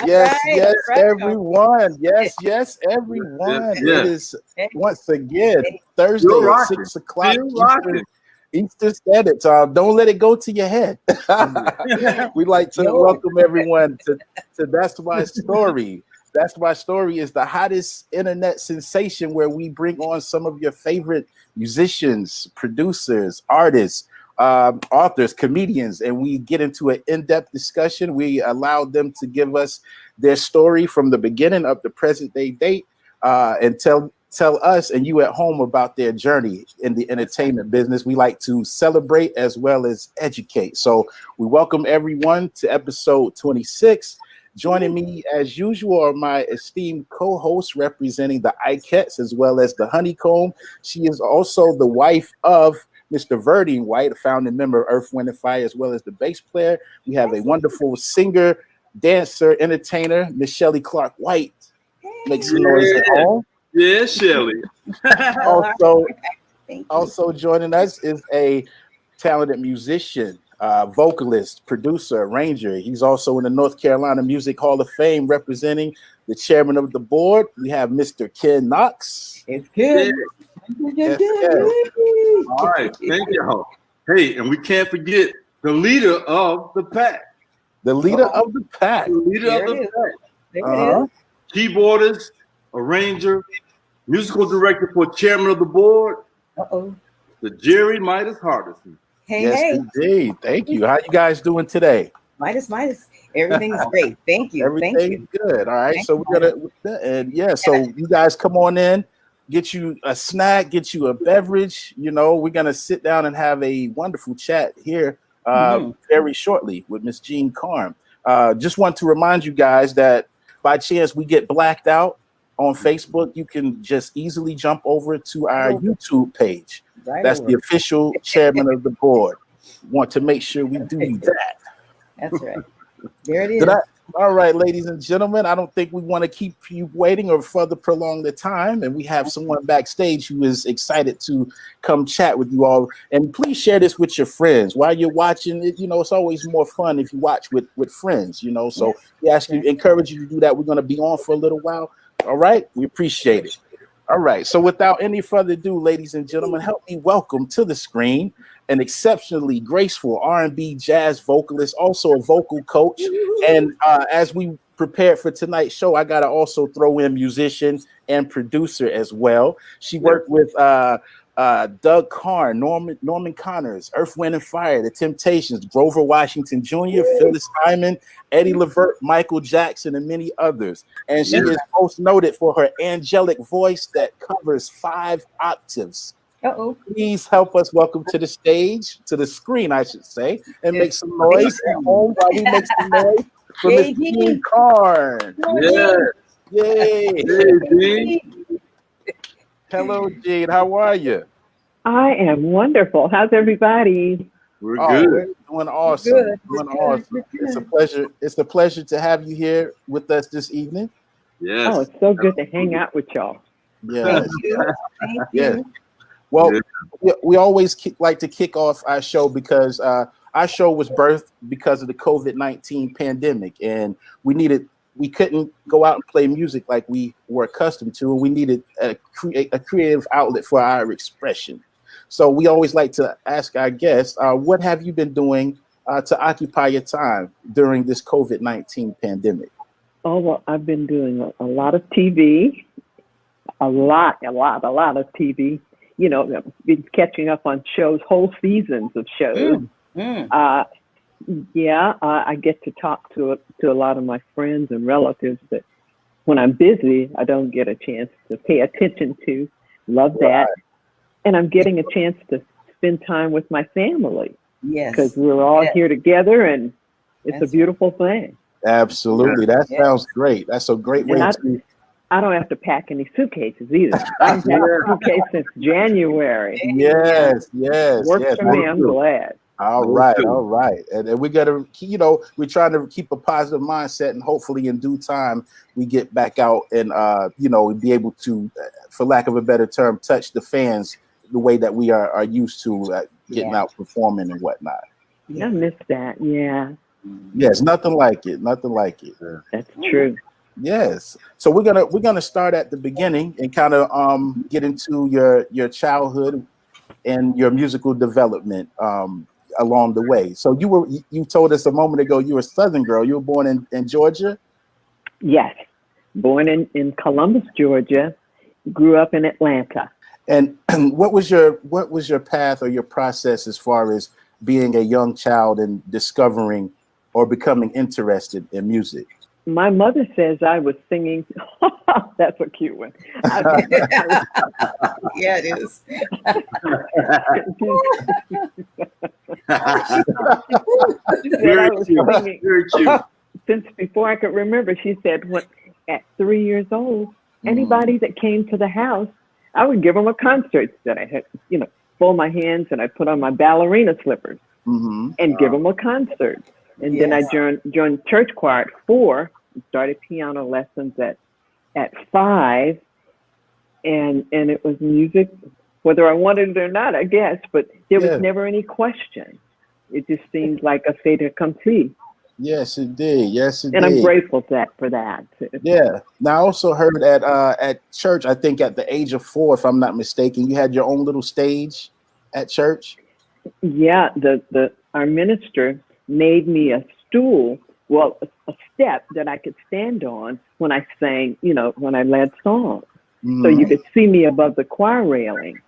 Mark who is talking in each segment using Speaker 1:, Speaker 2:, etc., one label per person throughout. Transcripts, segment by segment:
Speaker 1: Yes, yes, everyone. Yes, everyone. It is once again Thursday at 6 o'clock Eastern Standard Time. Don't let it go to your head. We'd like to welcome everyone to That's My Story. That's My Story is the hottest internet sensation where we bring on some of your favorite musicians, producers, artists, authors, comedians, and we get into an in-depth discussion. We allow them to give us their story from the beginning up to present day date, and tell us and you at home about their journey in the entertainment business. We like to celebrate as well as educate. So we welcome everyone to episode 26. Joining me as usual are my esteemed co-hosts representing the ICATs as well as the Honeycomb. She is also the wife of Mr. Verdine White, a founding member of Earth, Wind, and Fire, as well as the bass player. We have a wonderful singer, dancer, entertainer, Miss Shelly Clark White. Make some noise at home.
Speaker 2: Yeah, Shelly.
Speaker 1: Also joining us is a talented musician, vocalist, producer, arranger. He's also in the North Carolina Music Hall of Fame representing the chairman of the board. We have Mr. Ken Knox.
Speaker 3: It's Ken.
Speaker 1: Yes.
Speaker 2: All right, thank y'all. Hey, and we can't forget the leader of the pack.
Speaker 1: The leader of the pack.
Speaker 2: The leader of the pack. Keyboardist, arranger, musical director for chairman of the board. The Jerry Midas Hardison.
Speaker 1: Yes, indeed. Thank you. How you guys doing today?
Speaker 3: Midas. Everything's great. Thank you.
Speaker 1: Everything's good. All right. So we're gonna so you guys come on in. Get you a snack, get you a beverage. You know, we're gonna sit down and have a wonderful chat here very shortly with Miss Jean Carne. Just want to remind you guys that by chance we get blacked out on Facebook, you can just easily jump over to our YouTube page. That's the official chairman of the board. Want to make sure we do that.
Speaker 3: That's right. There it is.
Speaker 1: All right, ladies and gentlemen, I don't think we want to keep you waiting or further prolong the time. And we have someone backstage who is excited to come chat with you all. And please share this with your friends while you're watching it. You know, it's always more fun if you watch with friends, you know. So we actually encourage you to do that. We're going to be on for a little while. All right. We appreciate it. All right. So without any further ado, ladies and gentlemen, help me welcome to the screen an exceptionally graceful R&B jazz vocalist, also a vocal coach. And as we prepared for tonight's show, I got to also throw in musician and producer as well. She worked with Doug Carne, Norman Connors, Earth, Wind, and Fire, The Temptations, Grover Washington Jr., Phyllis Hyman, Eddie Levert, Michael Jackson, and many others. And she is most noted for her angelic voice that covers 5 octaves. Please help us welcome to the stage, to the screen, I should say, and make some noise at home while we make some noise for Miss Jean Carne. Yay! Hello, Jean. How are you?
Speaker 4: I am wonderful. How's everybody?
Speaker 2: We're good.
Speaker 1: We're doing awesome. Awesome. It's a pleasure. It's a pleasure to have you here with us this evening.
Speaker 2: Yes.
Speaker 4: Oh, it's so good to hang out with y'all.
Speaker 1: Yes. Yes. Well, we always like to kick off our show because our show was birthed because of the COVID-19 pandemic, and we couldn't go out and play music like we were accustomed to, and we needed a creative outlet for our expression. So we always like to ask our guests, what have you been doing to occupy your time during this COVID-19 pandemic?
Speaker 4: Oh, well, I've been doing a lot of TV, a lot of TV. You know, been catching up on shows, whole seasons of shows. I get to talk to a lot of my friends and relatives that when I'm busy, I don't get a chance to pay attention to. Love that. And I'm getting a chance to spend time with my family.
Speaker 3: Yes.
Speaker 4: Because we're all here together, and it's a beautiful thing.
Speaker 1: Absolutely. That sounds great. That's a great way to.
Speaker 4: I don't have to pack any suitcases either. I've had a suitcase since January.
Speaker 1: Yes.
Speaker 4: Works for me. I'm glad.
Speaker 1: All right. And we got to, we're trying to keep a positive mindset, and hopefully in due time we get back out and, be able to, for lack of a better term, touch the fans the way that we are used to getting out performing and whatnot.
Speaker 4: I miss that. Yeah.
Speaker 1: Yes. Nothing like it.
Speaker 4: That's true.
Speaker 1: Yes. So we're gonna start at the beginning and kind of get into your childhood and your musical development along the way. So you told us a moment ago you were a Southern girl. You were born in Georgia?
Speaker 4: Yes. Born in Columbus, Georgia. Grew up in Atlanta.
Speaker 1: And what was your path or your process as far as being a young child and discovering or becoming interested in music?
Speaker 4: My mother says I was singing. That's a cute one.
Speaker 3: Yeah, it is.
Speaker 2: Very cute.
Speaker 4: Since before I could remember, she said, at 3 years old, anybody that came to the house, I would give them a concert. That I had, fold my hands and I put on my ballerina slippers and give them a concert. And then I joined church choir at 4. Started piano lessons at 5, and it was music, whether I wanted it or not, I guess. But there was never any question. It just seemed like a fait accompli.
Speaker 1: Yes, it did.
Speaker 4: And I'm grateful for that.
Speaker 1: Yeah. Now I also heard at church, I think at the age of 4, if I'm not mistaken, you had your own little stage at church.
Speaker 4: Yeah. Our minister made me a stool. Well, a step that I could stand on when I sang, when I led songs. So you could see me above the choir railing.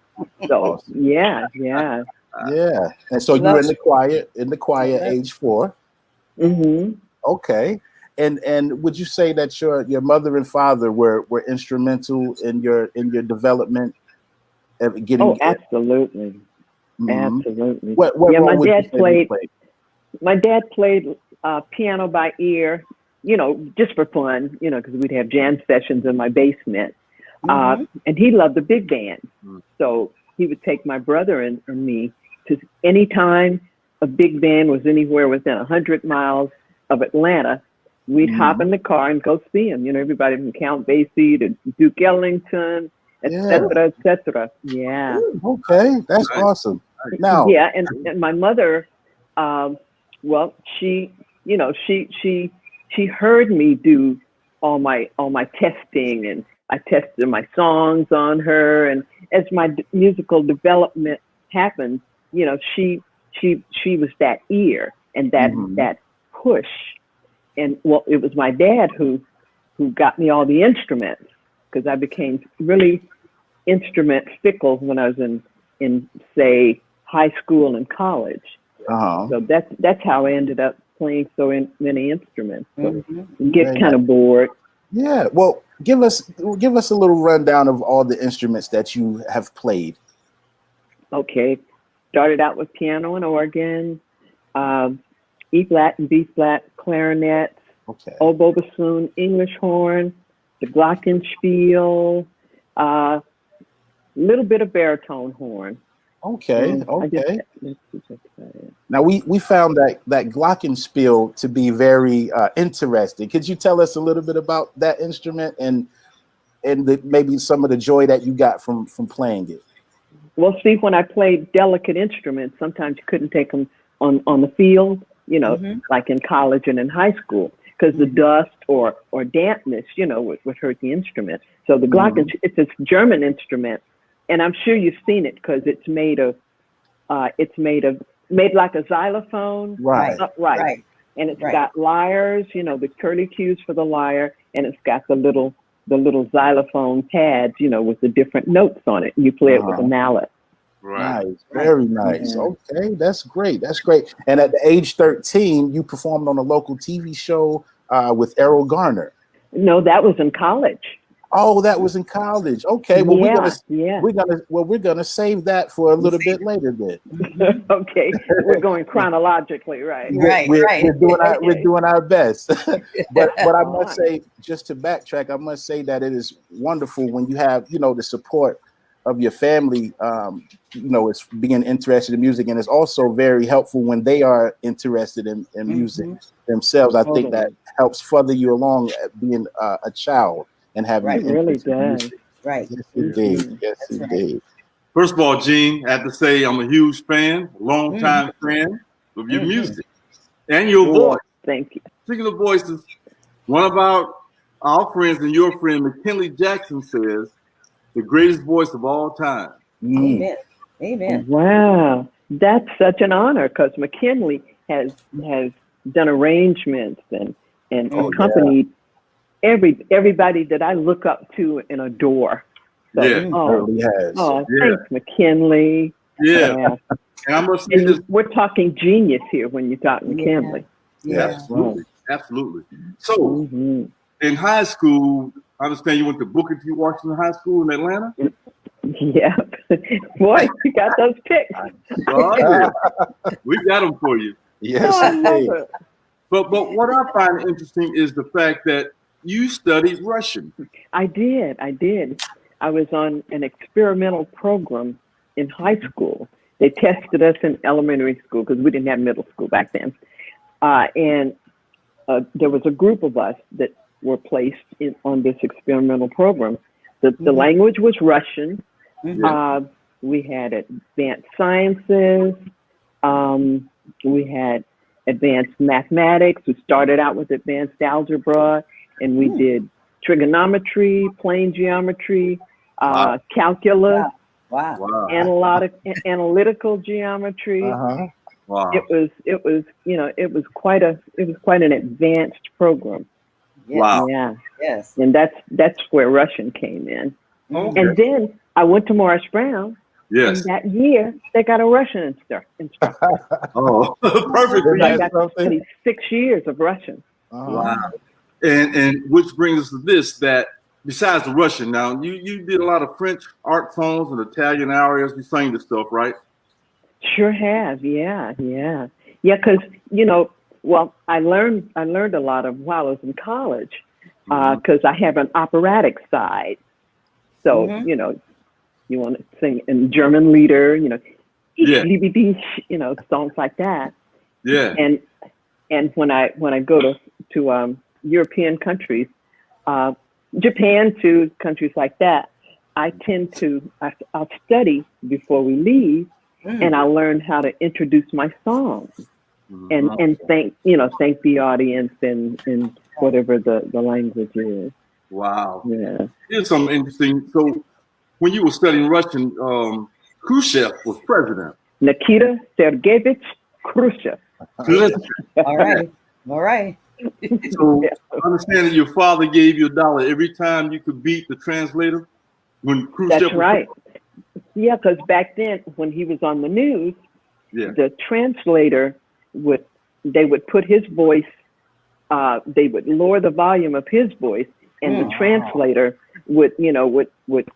Speaker 4: So, yeah.
Speaker 1: And so you were in the choir at age 4. Okay. And would you say that your mother and father were instrumental in your development?
Speaker 4: Absolutely. Absolutely. My dad played piano by ear, just for fun, because we'd have jam sessions in my basement. And he loved the big band. So he would take my brother and me to anytime a big band was anywhere within 100 miles of Atlanta, we'd hop in the car and go see him. Everybody from Count Basie to Duke Ellington, et cetera. Yeah.
Speaker 1: Okay. That's awesome. Now.
Speaker 4: Yeah. And my mother, she heard me do all my testing, and I tested my songs on her. And as my musical development happened, she was that ear and that push. And it was my dad who got me all the instruments, because I became really instrument fickle when I was in say high school and college. So that's how I ended up playing so many instruments. So you get kind of bored.
Speaker 1: Yeah. Well, give us a little rundown of all the instruments that you have played. Okay.
Speaker 4: Started out with piano and organ, E flat and B flat, clarinet, oboe bassoon, English horn, the glockenspiel, little bit of baritone horn.
Speaker 1: Okay. Now we found that glockenspiel to be very interesting. Could you tell us a little bit about that instrument and maybe some of the joy that you got from playing it?
Speaker 4: Well, see, when I played delicate instruments, sometimes you couldn't take them on the field, like in college and in high school, because the dust or dampness, would hurt the instrument. So the glocken, it's a German instrument. And I'm sure you've seen it because it's made like a xylophone, upright. And it's got lyres, the curly cues for the lyre, and it's got the little xylophone pads, with the different notes on it. You play it with a mallet.
Speaker 1: Right. Nice, very nice. Yeah. Okay, that's great. And at the age 13, you performed on a local TV show with Errol Garner.
Speaker 4: No, that was in college.
Speaker 1: Oh, that was in college. Okay, well we're gonna save that for a little bit later then.
Speaker 4: Okay, we're going chronologically, right?
Speaker 1: We're doing our best. but I must say, just to backtrack, I must say that it is wonderful when you have, the support of your family, it's being interested in music, and it's also very helpful when they are interested in music themselves. I think that helps further you along being a child and having
Speaker 4: it really does.
Speaker 3: Right.
Speaker 1: Yes, indeed. Yes, indeed.
Speaker 2: First of all, Gene, I have to say I'm a huge fan, long-time fan of your music and your voice.
Speaker 4: Thank you.
Speaker 2: Speaking of voices, one of our friends and your friend, McKinley Jackson, says the greatest voice of all time.
Speaker 3: Amen. Amen.
Speaker 4: Wow, that's such an honor because McKinley has done arrangements and accompanied everybody that I look up to and adore. So, thanks, McKinley.
Speaker 2: Yeah. And I must say this.
Speaker 4: We're talking genius here when you talk McKinley.
Speaker 2: Yeah, absolutely. So, in high school, I understand you went to Booker T. Washington High School in Atlanta?
Speaker 4: Yeah. Boy, you got those picks.
Speaker 2: Oh, yeah. We got them for you.
Speaker 1: Yes,
Speaker 2: But what I find interesting is the fact that you studied Russian.
Speaker 4: I did. I was on an experimental program in high school. They tested us in elementary school because we didn't have middle school back then. And there was a group of us that were placed on this experimental program. The language was Russian. We had advanced sciences. We had advanced mathematics. We started out with advanced algebra, and we did trigonometry, plane geometry, calculus, analytical geometry.
Speaker 2: Wow.
Speaker 4: It was quite an advanced program.
Speaker 2: Wow.
Speaker 4: Yeah.
Speaker 3: Yes.
Speaker 4: And that's where Russian came in.
Speaker 2: Okay.
Speaker 4: And then I went to Morris Brown.
Speaker 2: Yes.
Speaker 4: And that year they got a Russian instructor.
Speaker 2: Oh, perfect.
Speaker 4: I got 6 years of Russian.
Speaker 2: Wow. And which brings us to this, that besides the Russian, now you did a lot of French art songs and Italian arias. You sang the stuff, right?
Speaker 4: Sure have, yeah. Because I learned a lot of while I was in college, because I have an operatic side. So you want to sing in German lieder, songs like that.
Speaker 2: Yeah.
Speaker 4: And when I go to European countries, Japan, to countries like that, I'll study before we leave, and I'll learn how to introduce my songs and thank the audience in whatever the language is.
Speaker 2: Wow.
Speaker 4: Yeah.
Speaker 2: Here's something interesting. So when you were studying Russian, Khrushchev was president.
Speaker 4: Nikita Sergeyevich Khrushchev.
Speaker 3: All right.
Speaker 2: So I understand that your father gave you $1 every time you could beat the translator when Khrushchev.
Speaker 4: That's right. Yeah, because back then when he was on the news, the translator would put his voice. They would lower the volume of his voice, and the translator would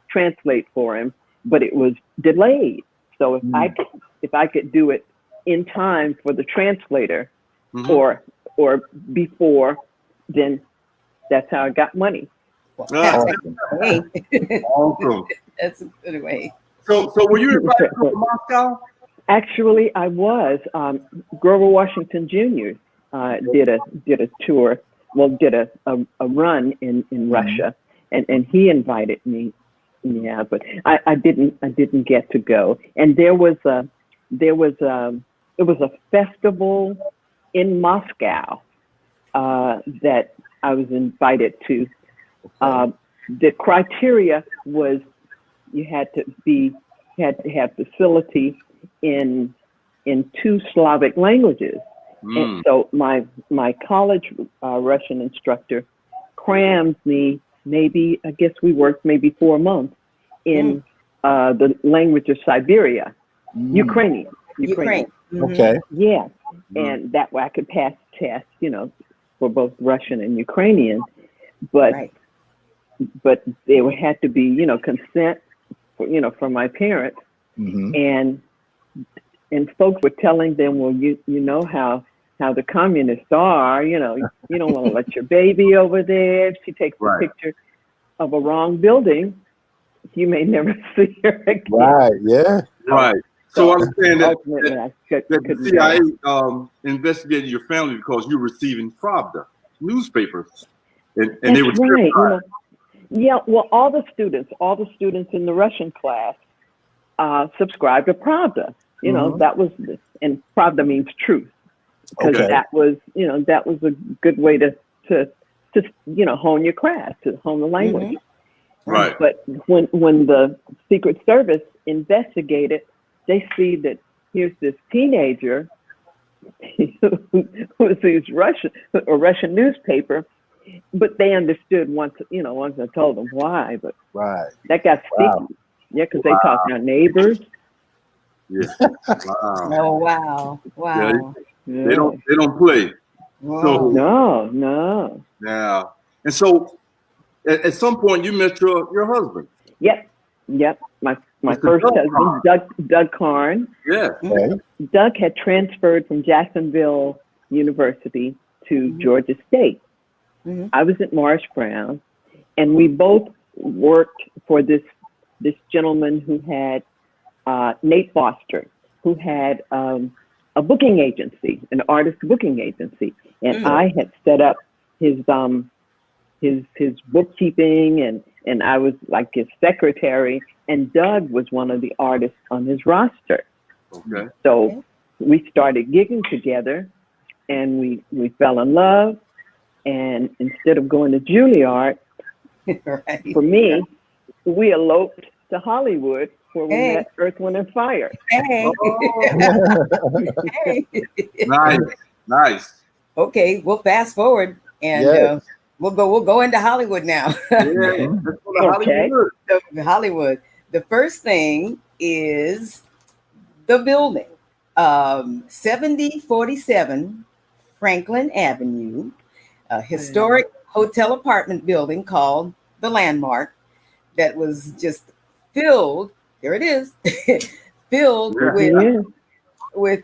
Speaker 4: translate for him, but it was delayed. So if I could do it in time for the translator, or before, then that's how I got money.
Speaker 2: Awesome.
Speaker 3: That's a good way.
Speaker 2: So were you invited to Moscow?
Speaker 4: Actually, I was. Grover Washington Jr. Did a tour. Well, did a run in Russia, and he invited me. Yeah, but I didn't get to go. And it was a festival in Moscow that I was invited to. The criteria was you had to have facility in 2 Slavic languages. And so my college Russian instructor crammed me, maybe, I guess we worked maybe 4 months in the language of Siberia, Ukrainian.
Speaker 1: Okay.
Speaker 4: Yeah. And that way I could pass tests, for both Russian and Ukrainian. But but there had to be, consent, from my parents. And folks were telling them, well, you know how the communists are, you don't want to let your baby over there. If she takes a picture of a wrong building, you may never see her again.
Speaker 1: Right, yeah.
Speaker 2: Right. So I understand that the CIA investigated your family because you were receiving Pravda newspapers. And they were
Speaker 4: right. Yeah, well, all the students in the Russian class subscribed to Pravda. That was, and Pravda means truth, because that was a good way to hone your craft, to hone the language.
Speaker 2: Right.
Speaker 4: But when the Secret Service investigated, they see that here's this teenager who sees a Russian newspaper, but they understood once I told them why. But that got sticky. Yeah, because they talked to our neighbors.
Speaker 2: Yeah. Wow.
Speaker 3: Oh wow. Wow.
Speaker 2: Yeah, they don't play.
Speaker 3: Wow.
Speaker 2: So
Speaker 4: No.
Speaker 2: yeah. And so at some point you met your husband.
Speaker 4: Yep. My first husband, Doug Carne.
Speaker 2: Yeah.
Speaker 1: Okay.
Speaker 4: Doug had transferred from Jacksonville University to Georgia State. I was at Morris Brown, and we both worked for this gentleman who had Nate Foster, who had a booking agency, an artist booking agency, and I had set up his bookkeeping, and I was like his secretary, and Doug was one of the artists on his roster.
Speaker 2: Okay.
Speaker 4: So we started gigging together, and we fell in love. And instead of going to Juilliard, for me, we eloped to Hollywood, where we met Earth, Wind, and Fire.
Speaker 2: Nice.
Speaker 3: Okay, we'll fast forward and we'll go into Hollywood now.
Speaker 2: Let's go to
Speaker 3: Hollywood. The first thing is the building, 7047 Franklin Avenue, a historic hotel apartment building called the Landmark that was just filled. There it is, filled with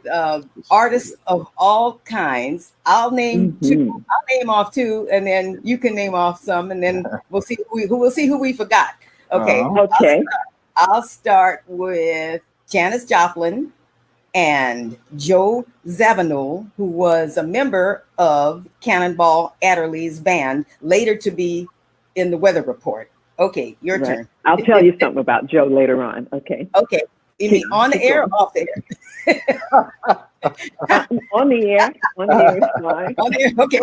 Speaker 3: artists of all kinds. I'll name two. I'll name off two, and then you can name off some, and then we'll see who we forgot. Okay.
Speaker 4: Okay.
Speaker 3: I'll start with Janis Joplin and Joe Zawinul, who was a member of Cannonball Adderley's band, later to be in the Weather Report. Okay, your turn.
Speaker 4: I'll tell you something about Joe later on. Okay.
Speaker 3: Okay. You mean on the air or off the air?
Speaker 4: On the air. On the air is fine.
Speaker 3: On the air. Okay.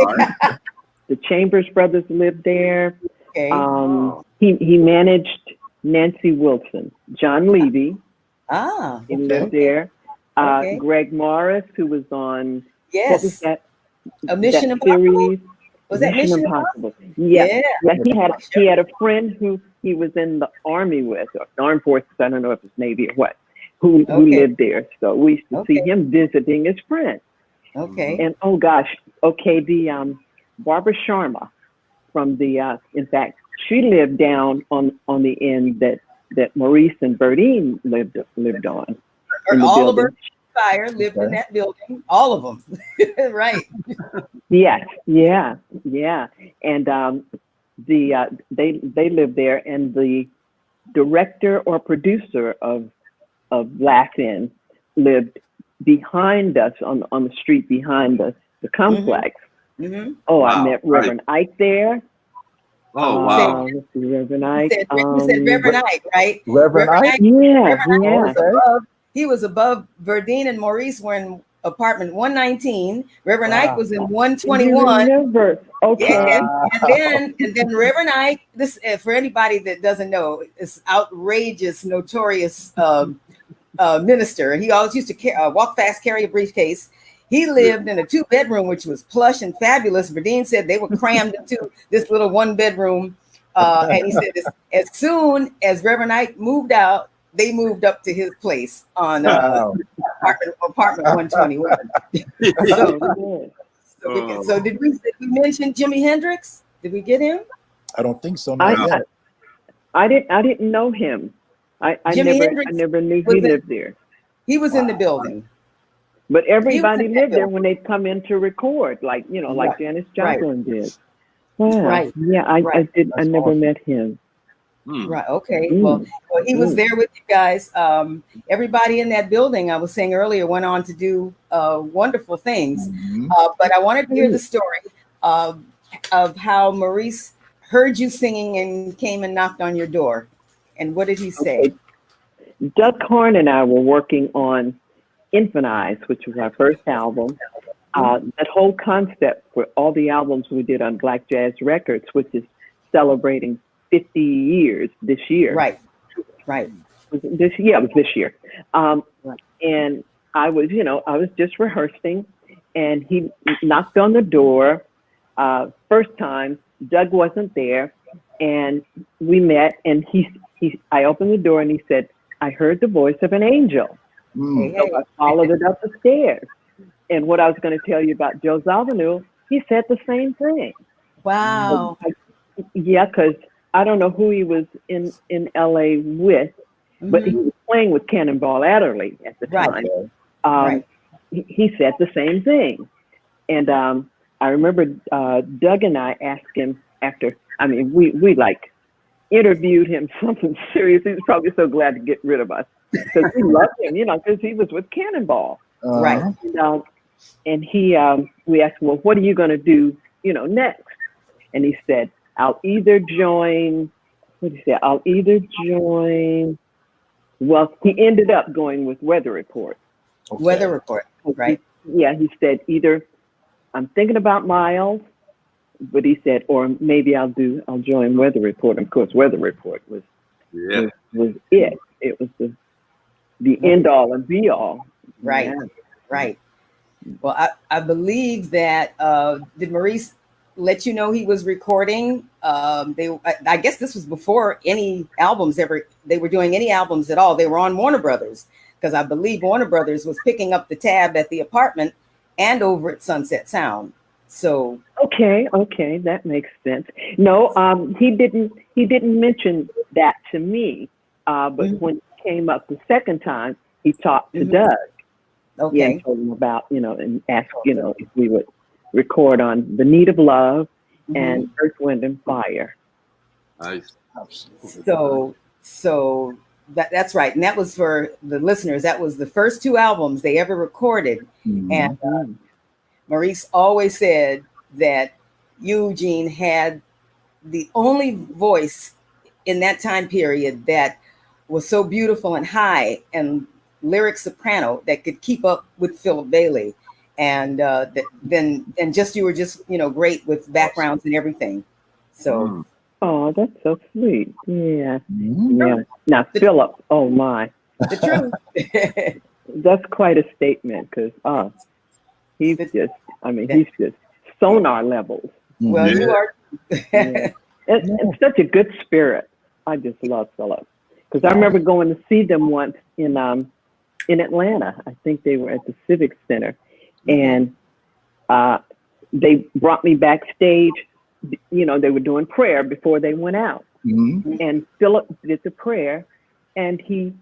Speaker 4: The Chambers brothers lived there.
Speaker 3: Okay.
Speaker 4: He managed Nancy Wilson, John Levy. He lived there. Greg Morris, who was on what was that?
Speaker 3: A Mission Impossible
Speaker 4: series?
Speaker 3: Was that Mission Impossible?
Speaker 4: Yeah. He had a friend who he was in the Army with, or Armed Forces, I don't know if it's Navy or what, who lived there. So we used to see him visiting his friend.
Speaker 3: Okay.
Speaker 4: And the Barbara Sharma from the in fact, she lived down on the end that Maurice and Berdine lived on.
Speaker 3: Oliver Fire lived in that building. All of them. Right.
Speaker 4: Yes. Yeah. And they lived there, and the director or producer of Laugh-In lived behind us on the street behind us, the complex. I met Reverend Ike there.
Speaker 2: Oh, wow.
Speaker 4: Reverend Ike.
Speaker 3: You said Reverend Ike, right?
Speaker 1: Reverend Ike?
Speaker 4: Yeah.
Speaker 3: He was above Verdine and Maurice were in apartment 119. Reverend Ike was in 121.
Speaker 4: Okay.
Speaker 3: And then Reverend Ike, this for anybody that doesn't know, is outrageous, notorious minister. He always used to walk fast, carry a briefcase. He lived in a 2-bedroom, which was plush and fabulous. Verdine said they were crammed into this little 1-bedroom. And he said as soon as Reverend Ike moved out, they moved up to his place on apartment 121. So did we mention Jimi Hendrix? Did we get him?
Speaker 1: I don't think so. Not yet.
Speaker 4: I didn't know him. I never knew he lived there.
Speaker 3: He was in the building.
Speaker 4: But everybody lived there when they'd come in to record, like like Janis Joplin did. Wow.
Speaker 3: Right.
Speaker 4: Yeah, I never met him.
Speaker 3: Right. Okay. Well, he was there with you guys. Everybody in that building, I was saying earlier, went on to do wonderful things. But I wanted to hear the story of how Maurice heard you singing and came and knocked on your door. And what did he say?
Speaker 4: Okay. Doug Carne and I were working on Infant Eyes, which was our first album. That whole concept for all the albums we did on Black Jazz Records, which is celebrating 50 years this year.
Speaker 3: Right.
Speaker 4: It was this year. And I was just rehearsing, and he knocked on the door. First time, Doug wasn't there, and we met, and I opened the door, and he said, "I heard the voice of an angel." So I followed it up the stairs. And what I was going to tell you about Joe Zawinul, he said the same thing.
Speaker 3: Wow.
Speaker 4: Yeah, because I don't know who he was in LA with, but he was playing with Cannonball Adderley at the time. He said the same thing. And I remember Doug and I asked him after, we like interviewed him something serious. He was probably so glad to get rid of us because we loved him, because he was with Cannonball.
Speaker 3: Right.
Speaker 4: And we asked him, well, what are you going to do, next? And he said, I'll either join, well, he ended up going with Weather Report.
Speaker 3: Okay. Weather Report, right?
Speaker 4: He said, either I'm thinking about Miles, but he said, or maybe I'll join Weather Report. Of course, Weather Report was it. It was the end all and be all.
Speaker 3: Right, right. Well, I believe that, did Maurice let you know he was recording? I guess this was before any albums they were doing any albums at all. They were on Warner Brothers, because I believe Warner Brothers was picking up the tab at the apartment and over at Sunset Sound. So
Speaker 4: okay, that makes sense. No, he didn't mention that to me. But when he came up the second time, he talked to Doug.
Speaker 3: Okay.
Speaker 4: And told him about, and asked, if we would record on The Need of Love and Earth, Wind and Fire.
Speaker 2: Nice.
Speaker 3: So that's right. And that was for the listeners. That was the first two albums they ever recorded. And Maurice always said that Eugene had the only voice in that time period that was so beautiful and high and lyric soprano that could keep up with Philip Bailey. And then you were just great with backgrounds and everything. So
Speaker 4: oh, that's so sweet. Yeah. Now Philip, oh my,
Speaker 3: the truth.
Speaker 4: That's quite a statement, because he's just sonar levels.
Speaker 3: Well, you are.
Speaker 4: And such a good spirit. I just love Philip, because I remember going to see them once in Atlanta. I think they were at the Civic Center, and they brought me backstage. They were doing prayer before they went out, and Philip did the prayer, and he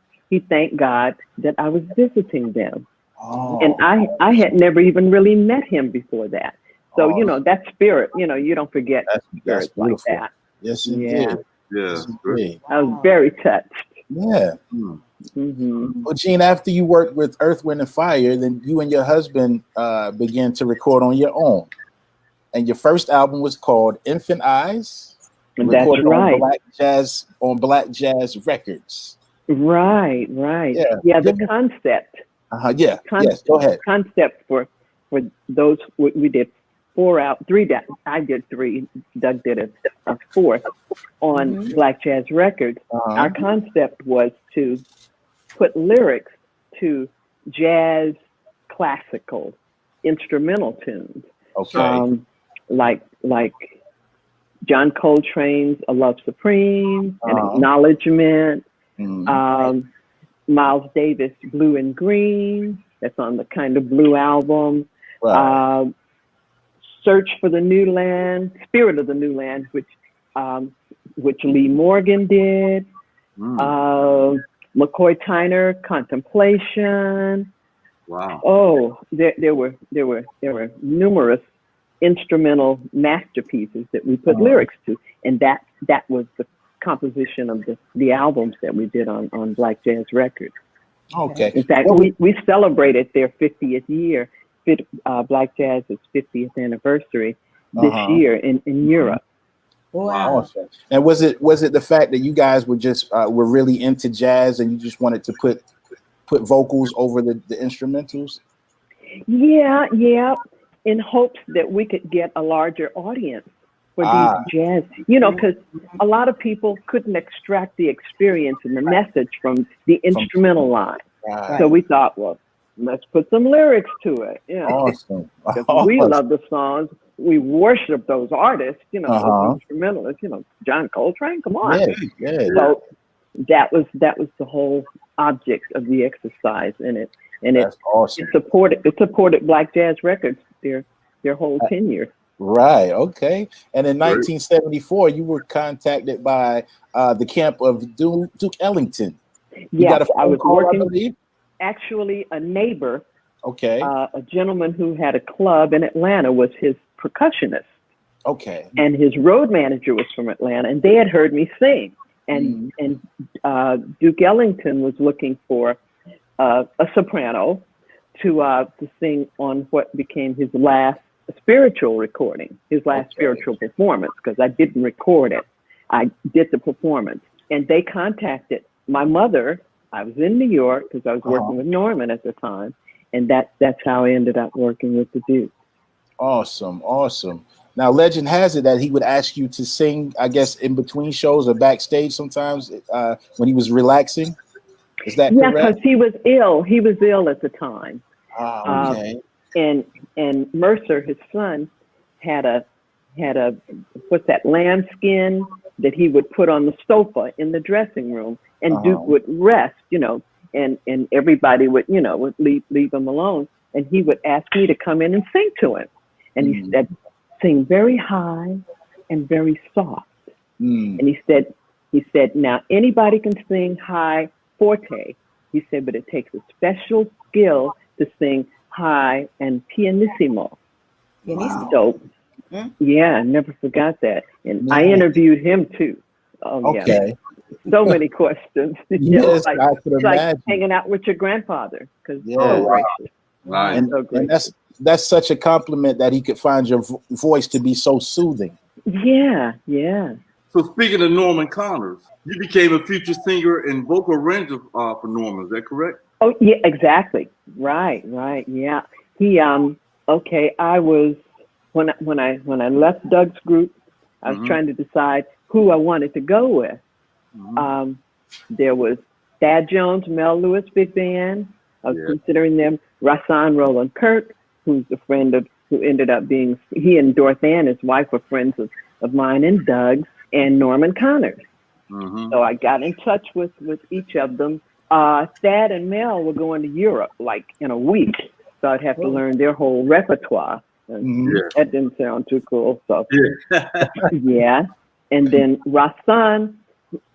Speaker 4: thanked God that I was visiting them. And I had never even really met him before that. So, that spirit, you don't forget spirits like that.
Speaker 1: Yes, indeed.
Speaker 2: Yeah.
Speaker 4: I was very touched.
Speaker 1: Yeah. Well, Gene, after you worked with Earth, Wind and Fire, then you and your husband began to record on your own. And your first album was called Infant Eyes.
Speaker 4: That's right.
Speaker 1: On Black Jazz Records.
Speaker 4: Right. Yeah, the concept.
Speaker 1: Yes, go ahead.
Speaker 4: Concept for those, we did 3. I did 3. Doug did a 4th on Black Jazz Records. Our concept was to put lyrics to jazz, classical, instrumental tunes.
Speaker 1: Okay.
Speaker 4: Like John Coltrane's "A Love Supreme," An Acknowledgement. Miles Davis, Blue and Green. That's on the Kind of Blue album. Right. Search for the New Land, Spirit of the New Land, which which Lee Morgan did. McCoy Tyner, Contemplation.
Speaker 2: Wow.
Speaker 4: Oh, there were numerous instrumental masterpieces that we put lyrics to, and that was the composition of the albums that we did on Black Jazz Records.
Speaker 1: Okay.
Speaker 4: In fact, we celebrated their 50th year, Black Jazz's 50th anniversary this year in Europe.
Speaker 3: Wow.
Speaker 1: Awesome. And was it the fact that you guys were just were really into jazz and you just wanted to put vocals over the instrumentals?
Speaker 4: Yeah, in hopes that we could get a larger audience for these jazz, because a lot of people couldn't extract the experience and the message from the instrumental line.
Speaker 1: Right.
Speaker 4: So we thought, well, let's put some lyrics to it.
Speaker 1: Awesome.
Speaker 4: We love the songs. We worship those artists, those instrumentalists, John Coltrane, come on.
Speaker 1: Yeah.
Speaker 4: So that was the whole object of the exercise, and
Speaker 1: that's awesome.
Speaker 4: It supported Black Jazz Records their whole tenure.
Speaker 1: Right. Okay. And in 1974, you were contacted by the camp of Duke Ellington.
Speaker 4: Yes, I was working. Actually, a neighbor.
Speaker 1: Okay.
Speaker 4: A gentleman who had a club in Atlanta was his percussionist.
Speaker 1: Okay.
Speaker 4: And his road manager was from Atlanta, and they had heard me sing. And Duke Ellington was looking for a soprano to sing on what became his last spiritual recording, his last spiritual performance, because I didn't record it. I did the performance. And they contacted my mother. I was in New York because I was working with Norman at the time. And that's how I ended up working with the Duke.
Speaker 1: Awesome. Now, legend has it that he would ask you to sing, I guess, in between shows or backstage sometimes when he was relaxing. Is that correct?
Speaker 4: Yeah, because he was ill. He was ill at the time.
Speaker 1: Okay.
Speaker 4: And Mercer, his son, had a what's that, lambskin that he would put on the sofa in the dressing room, and Duke would rest, and everybody would leave him alone, and he would ask me to come in and sing to him, and he said, sing very high and very soft, and he said, now anybody can sing high forte, he said, but it takes a special skill to sing high and pianissimo.
Speaker 3: Wow.
Speaker 4: So, yeah, I never forgot that. And I interviewed him too. Oh,
Speaker 1: okay.
Speaker 4: Yeah. So many questions.
Speaker 1: Yes, I could
Speaker 4: it's
Speaker 1: imagine.
Speaker 4: like hanging out with your grandfather.
Speaker 2: Right.
Speaker 1: And that's such a compliment that he could find your voice to be so soothing.
Speaker 4: Yeah.
Speaker 2: So speaking of Norman Connors, you became a featured singer and vocal arranger for Norman. Is that correct?
Speaker 4: Oh, yeah, exactly. Right. Yeah. He I was when I left Doug's group, I was trying to decide who I wanted to go with. There was Thad Jones, Mel Lewis Big Band. I was considering them. Rahsaan Roland Kirk, who's a friend who ended up being, he and Dorothy, his wife, were friends of mine and Doug's, and Norman Connors. So I got in touch with each of them. Thad and Mel were going to Europe like in a week, so I'd have to learn their whole repertoire. That didn't sound too cool. So yeah. And then Rahsaan,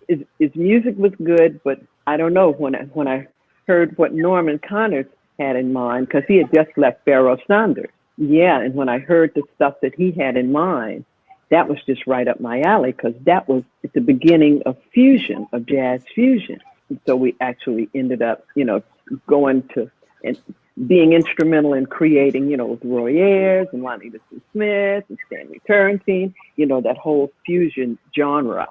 Speaker 4: his music was good, but I don't know, when I heard what Norman Connors had in mind, because he had just left Pharoah Sanders. Yeah, and when I heard the stuff that he had in mind, that was just right up my alley, because that was at the beginning of fusion, of jazz fusion. And so we actually ended up, going to and being instrumental in creating, with Roy Ayers and Lonnie Liston Smith and Stanley Turrentine, that whole fusion genre.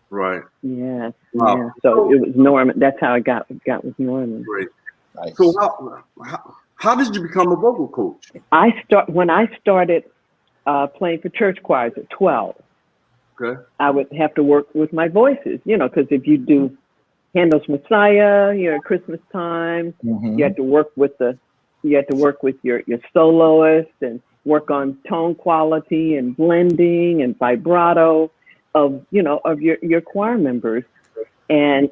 Speaker 2: Right.
Speaker 4: Yeah. Wow. Yeah. So it was Norman. That's how I got with Norman.
Speaker 2: Great.
Speaker 1: Nice.
Speaker 2: So how did you become a vocal coach?
Speaker 4: When I started playing for church choirs at 12.
Speaker 2: Okay.
Speaker 4: I would have to work with my voices, because if you do Handel's Messiah, at Christmas time, you have to work with your soloist and work on tone quality and blending and vibrato of your choir members, and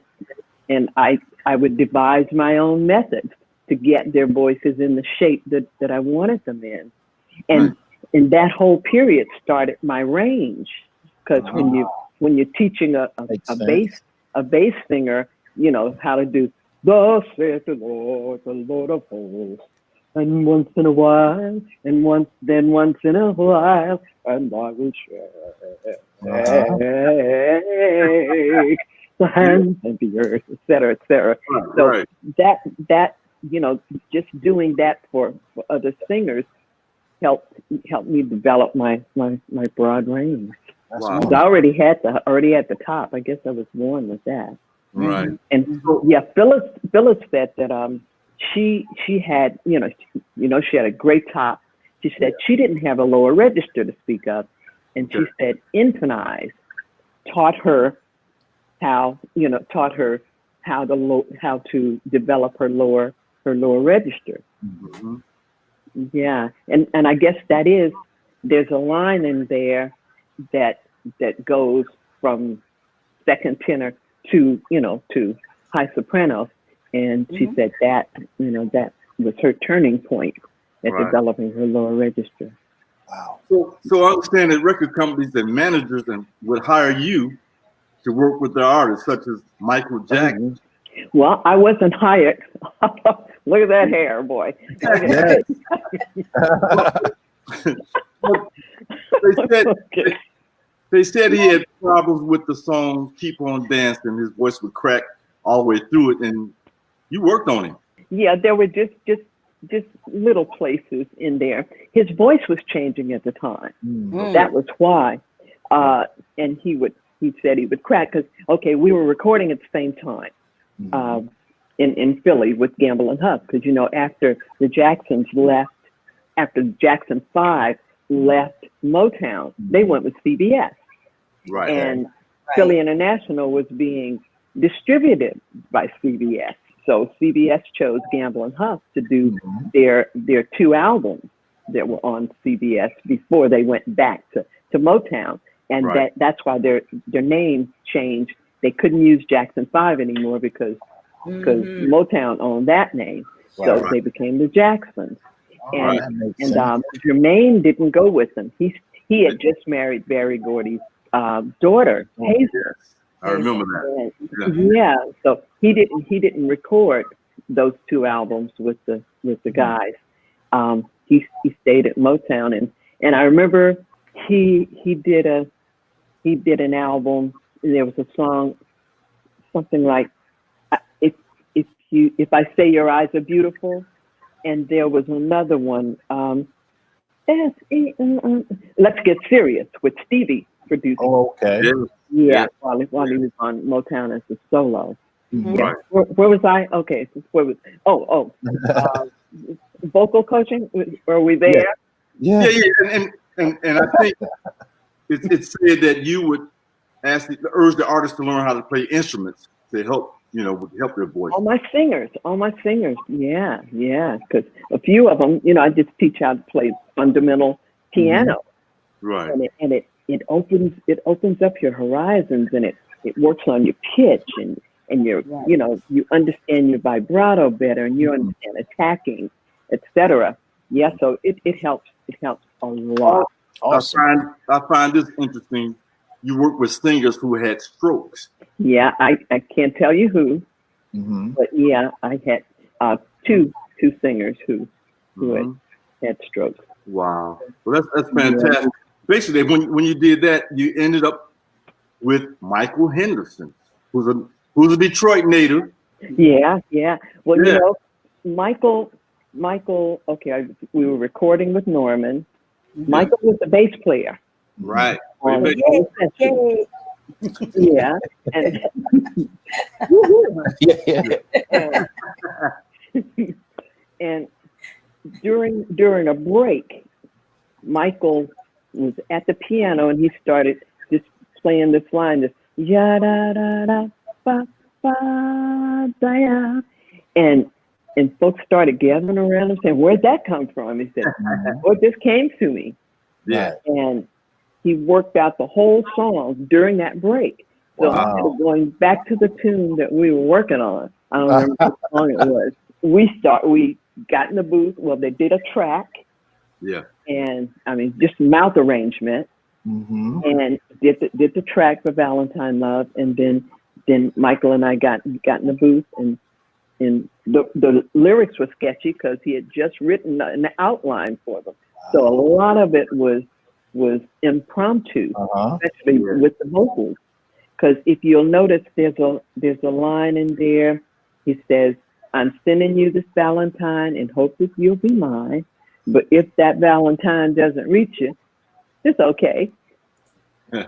Speaker 4: I would devise my own methods to get their voices in the shape that I wanted them in, and that whole period started my range, because when you're teaching a bass singer, you know how to do thus saith the Lord of hosts, and once in a while, and once in a while, and I will shake the hands of the earth, etc., etc. So that you know, just doing that for other singers helped me develop my broad range. Wow. I already had the top. I guess I was born with that.
Speaker 2: Right.
Speaker 4: And yeah, Phyllis said that she had she had a great top. She said she didn't have a lower register to speak of, and she said Infinize taught her how to develop her lower register.
Speaker 2: Mm-hmm.
Speaker 4: Yeah, and I guess there's a line in there that goes from second tenor to high soprano, and she said that that was her turning point at developing her lower register.
Speaker 2: Wow. So I understand that record companies and managers would hire you to work with their artists, such as Michael Jackson.
Speaker 4: Well, I wasn't hired. Look at that hair, boy.
Speaker 2: They said he had problems with the song "Keep on Dancing." His voice would crack all the way through it, and you worked on him.
Speaker 4: Yeah, there were just little places in there. His voice was changing at the time. That was why. And he said he would crack because we were recording at the same time. In Philly with Gamble and Huff, because after the Jacksons left, after Jackson 5 left Motown, they went with CBS, and Philly International was being distributed by CBS, so CBS chose Gamble and Huff to do their 2 albums that were on CBS before they went back to Motown, and that's why their name changed. They couldn't use Jackson 5 anymore because Motown owned that name. So they became the Jacksons. And Jermaine didn't go with them. He had just married Barry Gordy's daughter, Hazel.
Speaker 2: I remember that.
Speaker 4: Yeah. So he didn't record those 2 albums with the guys. He stayed at Motown, and I remember he did an album. There was a song, something like "If I Say Your Eyes Are Beautiful," and there was another one, "Let's Get Serious" with Stevie producing.
Speaker 1: Oh, okay.
Speaker 4: Yeah, while he was on Motown as a solo. Yeah. Where was I? Okay, where was? Vocal coaching. Were we there?
Speaker 2: Yeah. And I think it's said that you would urge the artists to learn how to play instruments to help their voice.
Speaker 4: All my singers, yeah, because a few of them, I just teach how to play fundamental piano,
Speaker 2: right?
Speaker 4: And it opens up your horizons, and it works on your pitch, and your you understand your vibrato better, and you understand attacking, etc. Yeah, so it helps a lot.
Speaker 2: Awesome. I find this interesting. You work with singers who had strokes.
Speaker 4: Yeah, I can't tell you who, but yeah, I had two singers who had strokes.
Speaker 2: Wow, well that's fantastic. Yeah. Basically, when you did that, you ended up with Michael Henderson, who's a Detroit native.
Speaker 4: Yeah. Well, Michael. Okay, we were recording with Norman. Michael was the bass player.
Speaker 2: Right.
Speaker 4: Yeah. And, and during a break, Michael was at the piano and he started just playing this line, this ya da da da ba ba da ya, and folks started gathering around and saying, "Where'd that come from?" He said, "Well, it just came to me."
Speaker 2: Yeah.
Speaker 4: And he worked out the whole song during that break. So instead of going back to the tune that we were working on, I don't remember what song it was. We got in the booth. Well, they did a track.
Speaker 2: Yeah.
Speaker 4: And I mean, just mouth arrangement. And did the track for Valentine Love, and then Michael and I got in the booth, and the lyrics were sketchy because he had just written an outline for them. So a lot of it was impromptu, especially with the vocals. Because if you'll notice, there's a line in there. He says, "I'm sending you this Valentine and hope that you'll be mine. But if that Valentine doesn't reach you, it's okay." No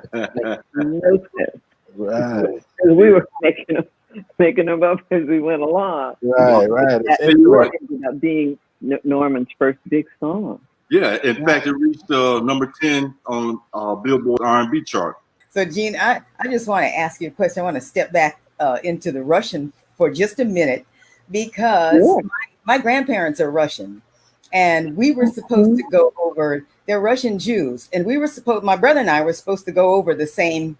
Speaker 4: sense.
Speaker 1: Right.
Speaker 4: We were making them up as we went along.
Speaker 1: Right.
Speaker 4: That ended up being Norman's first big song.
Speaker 2: Yeah, in fact, it reached number 10 on Billboard R&B chart.
Speaker 3: So, Gene, I just want to ask you a question. I want to step back into the Russian for just a minute, because my grandparents are Russian, and we were supposed to go over. They're Russian Jews, and my brother and I were supposed to go over the same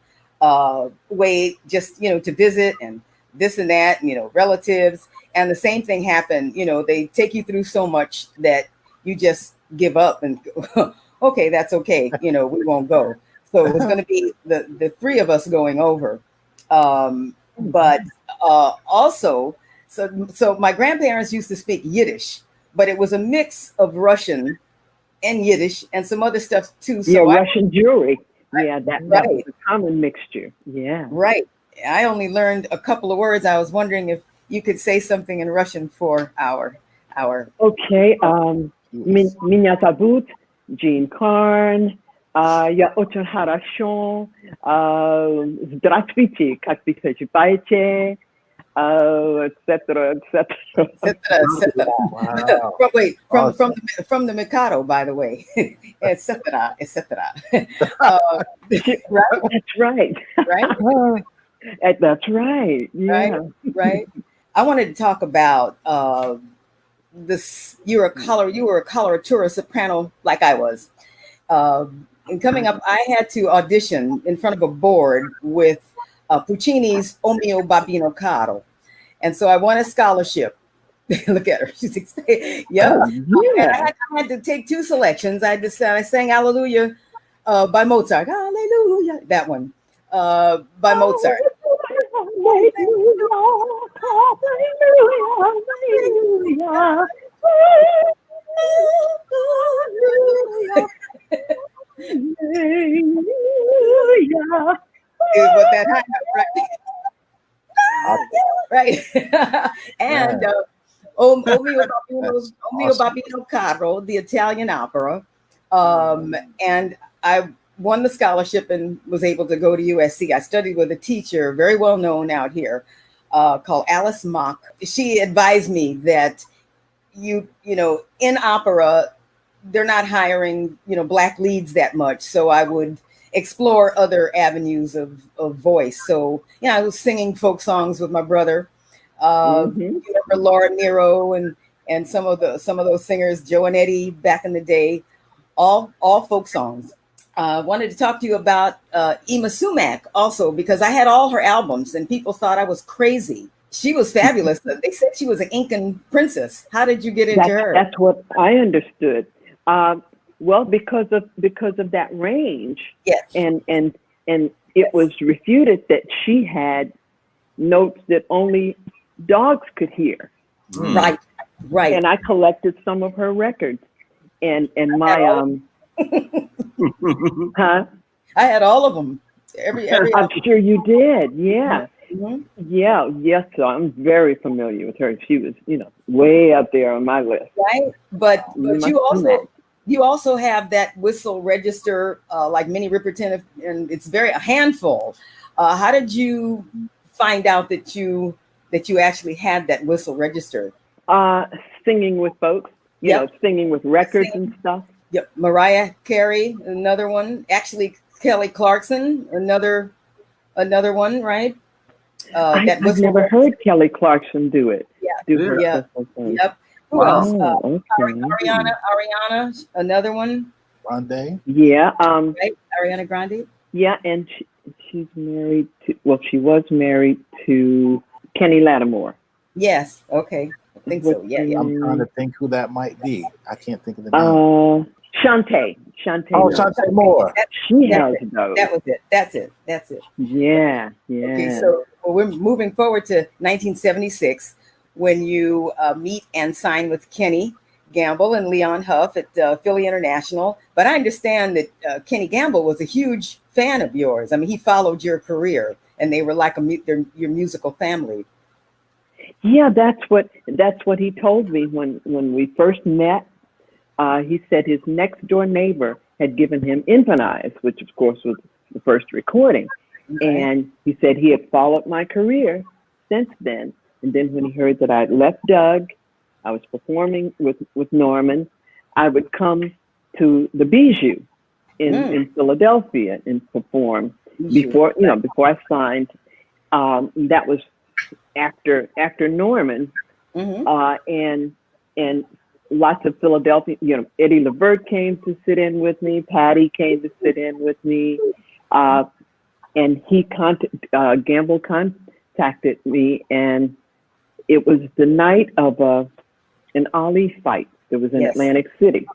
Speaker 3: way, just to visit and this and that, relatives. And the same thing happened. They take you through so much that you just give up and okay, that's okay. We won't go. So it was going to be the three of us going over. But also, so my grandparents used to speak Yiddish, but it was a mix of Russian and Yiddish and some other stuff too. So
Speaker 4: Russian Jewry. Yeah, that was a common mixture. Yeah.
Speaker 3: Right. I only learned a couple of words. I was wondering if you could say something in Russian for our.
Speaker 4: Okay. Меня зовут Gene Carne. Я очень хорошо. Здравствуйте, как вы поживаете? Etc.
Speaker 3: From the Mikado, by the way, etc.
Speaker 4: That's right.
Speaker 3: Right.
Speaker 4: That's right. Yeah.
Speaker 3: Right. I wanted to talk about this. You were a coloratura soprano, like I was. And coming up, I had to audition in front of a board with Puccini's O mio bambino caro. And so I won a scholarship. Look at her. She's excited. Yeah. And I had to take 2 selections. I sang Hallelujah by Mozart. Hallelujah. That one by Mozart. But that right. And O mio bambino caro, the Italian opera. And I won the scholarship and was able to go to USC. I studied with a teacher very well known out here called Alice Mock. She advised me that you know, in opera, they're not hiring, Black leads that much. So I would explore other avenues of voice. So, I was singing folk songs with my brother. Remember Laura Nero and some of those singers, Joe and Eddie back in the day, all folk songs. Wanted to talk to you about Ima Sumac also, because I had all her albums and people thought I was crazy. She was fabulous. They said she was an Incan princess. How did you get into her?
Speaker 4: That's what I understood. Well, because of that range.
Speaker 3: Yes.
Speaker 4: And it was refuted that she had notes that only dogs could hear.
Speaker 3: Right.
Speaker 4: And I collected some of her records, and my I
Speaker 3: had all of them. Every
Speaker 4: I'm sure you did. Yeah.
Speaker 3: Mm-hmm.
Speaker 4: Yeah. Yes. So I'm very familiar with her. She was, way up there on my list.
Speaker 3: Right. But you also have that whistle register, like Minnie Riperton, and it's a handful. How did you find out that you actually had that whistle register?
Speaker 4: Singing with folks, singing with records and stuff.
Speaker 3: Yep. Mariah Carey, another one. Actually, Kelly Clarkson, another one, right?
Speaker 4: I've never heard Kelly Clarkson do it.
Speaker 3: Yeah. Yep. Who else? Okay. Ariana, another one.
Speaker 1: Grande.
Speaker 4: Yeah.
Speaker 3: Right, Ariana Grande.
Speaker 4: Yeah, and she's married to. Well, she was married to Kenny Lattimore.
Speaker 3: Yes. Okay. I think so. Yeah.
Speaker 1: I'm trying to think who that might be. I can't think of the name.
Speaker 4: Shantae.
Speaker 1: Oh, Shantae Moore.
Speaker 3: That was it. That's it.
Speaker 4: Yeah.
Speaker 3: Okay, so we're moving forward to 1976 when you meet and sign with Kenny Gamble and Leon Huff at Philly International. But I understand that Kenny Gamble was a huge fan of yours. I mean, he followed your career, and they were like your musical family.
Speaker 4: Yeah, that's what he told me when we first met. He said his next door neighbor had given him Infant Eyes, which of course was the first recording. Okay. And he said he had followed my career since then. And then when he heard that I'd left Doug, I was performing with Norman, I would come to the Bijou in Philadelphia and perform before I signed. That was after Norman, and lots of Philadelphia, Eddie Levert came to sit in with me, Patty came to sit in with me, and Gamble contacted me, and it was the night of an Ali fight that was in Atlantic City.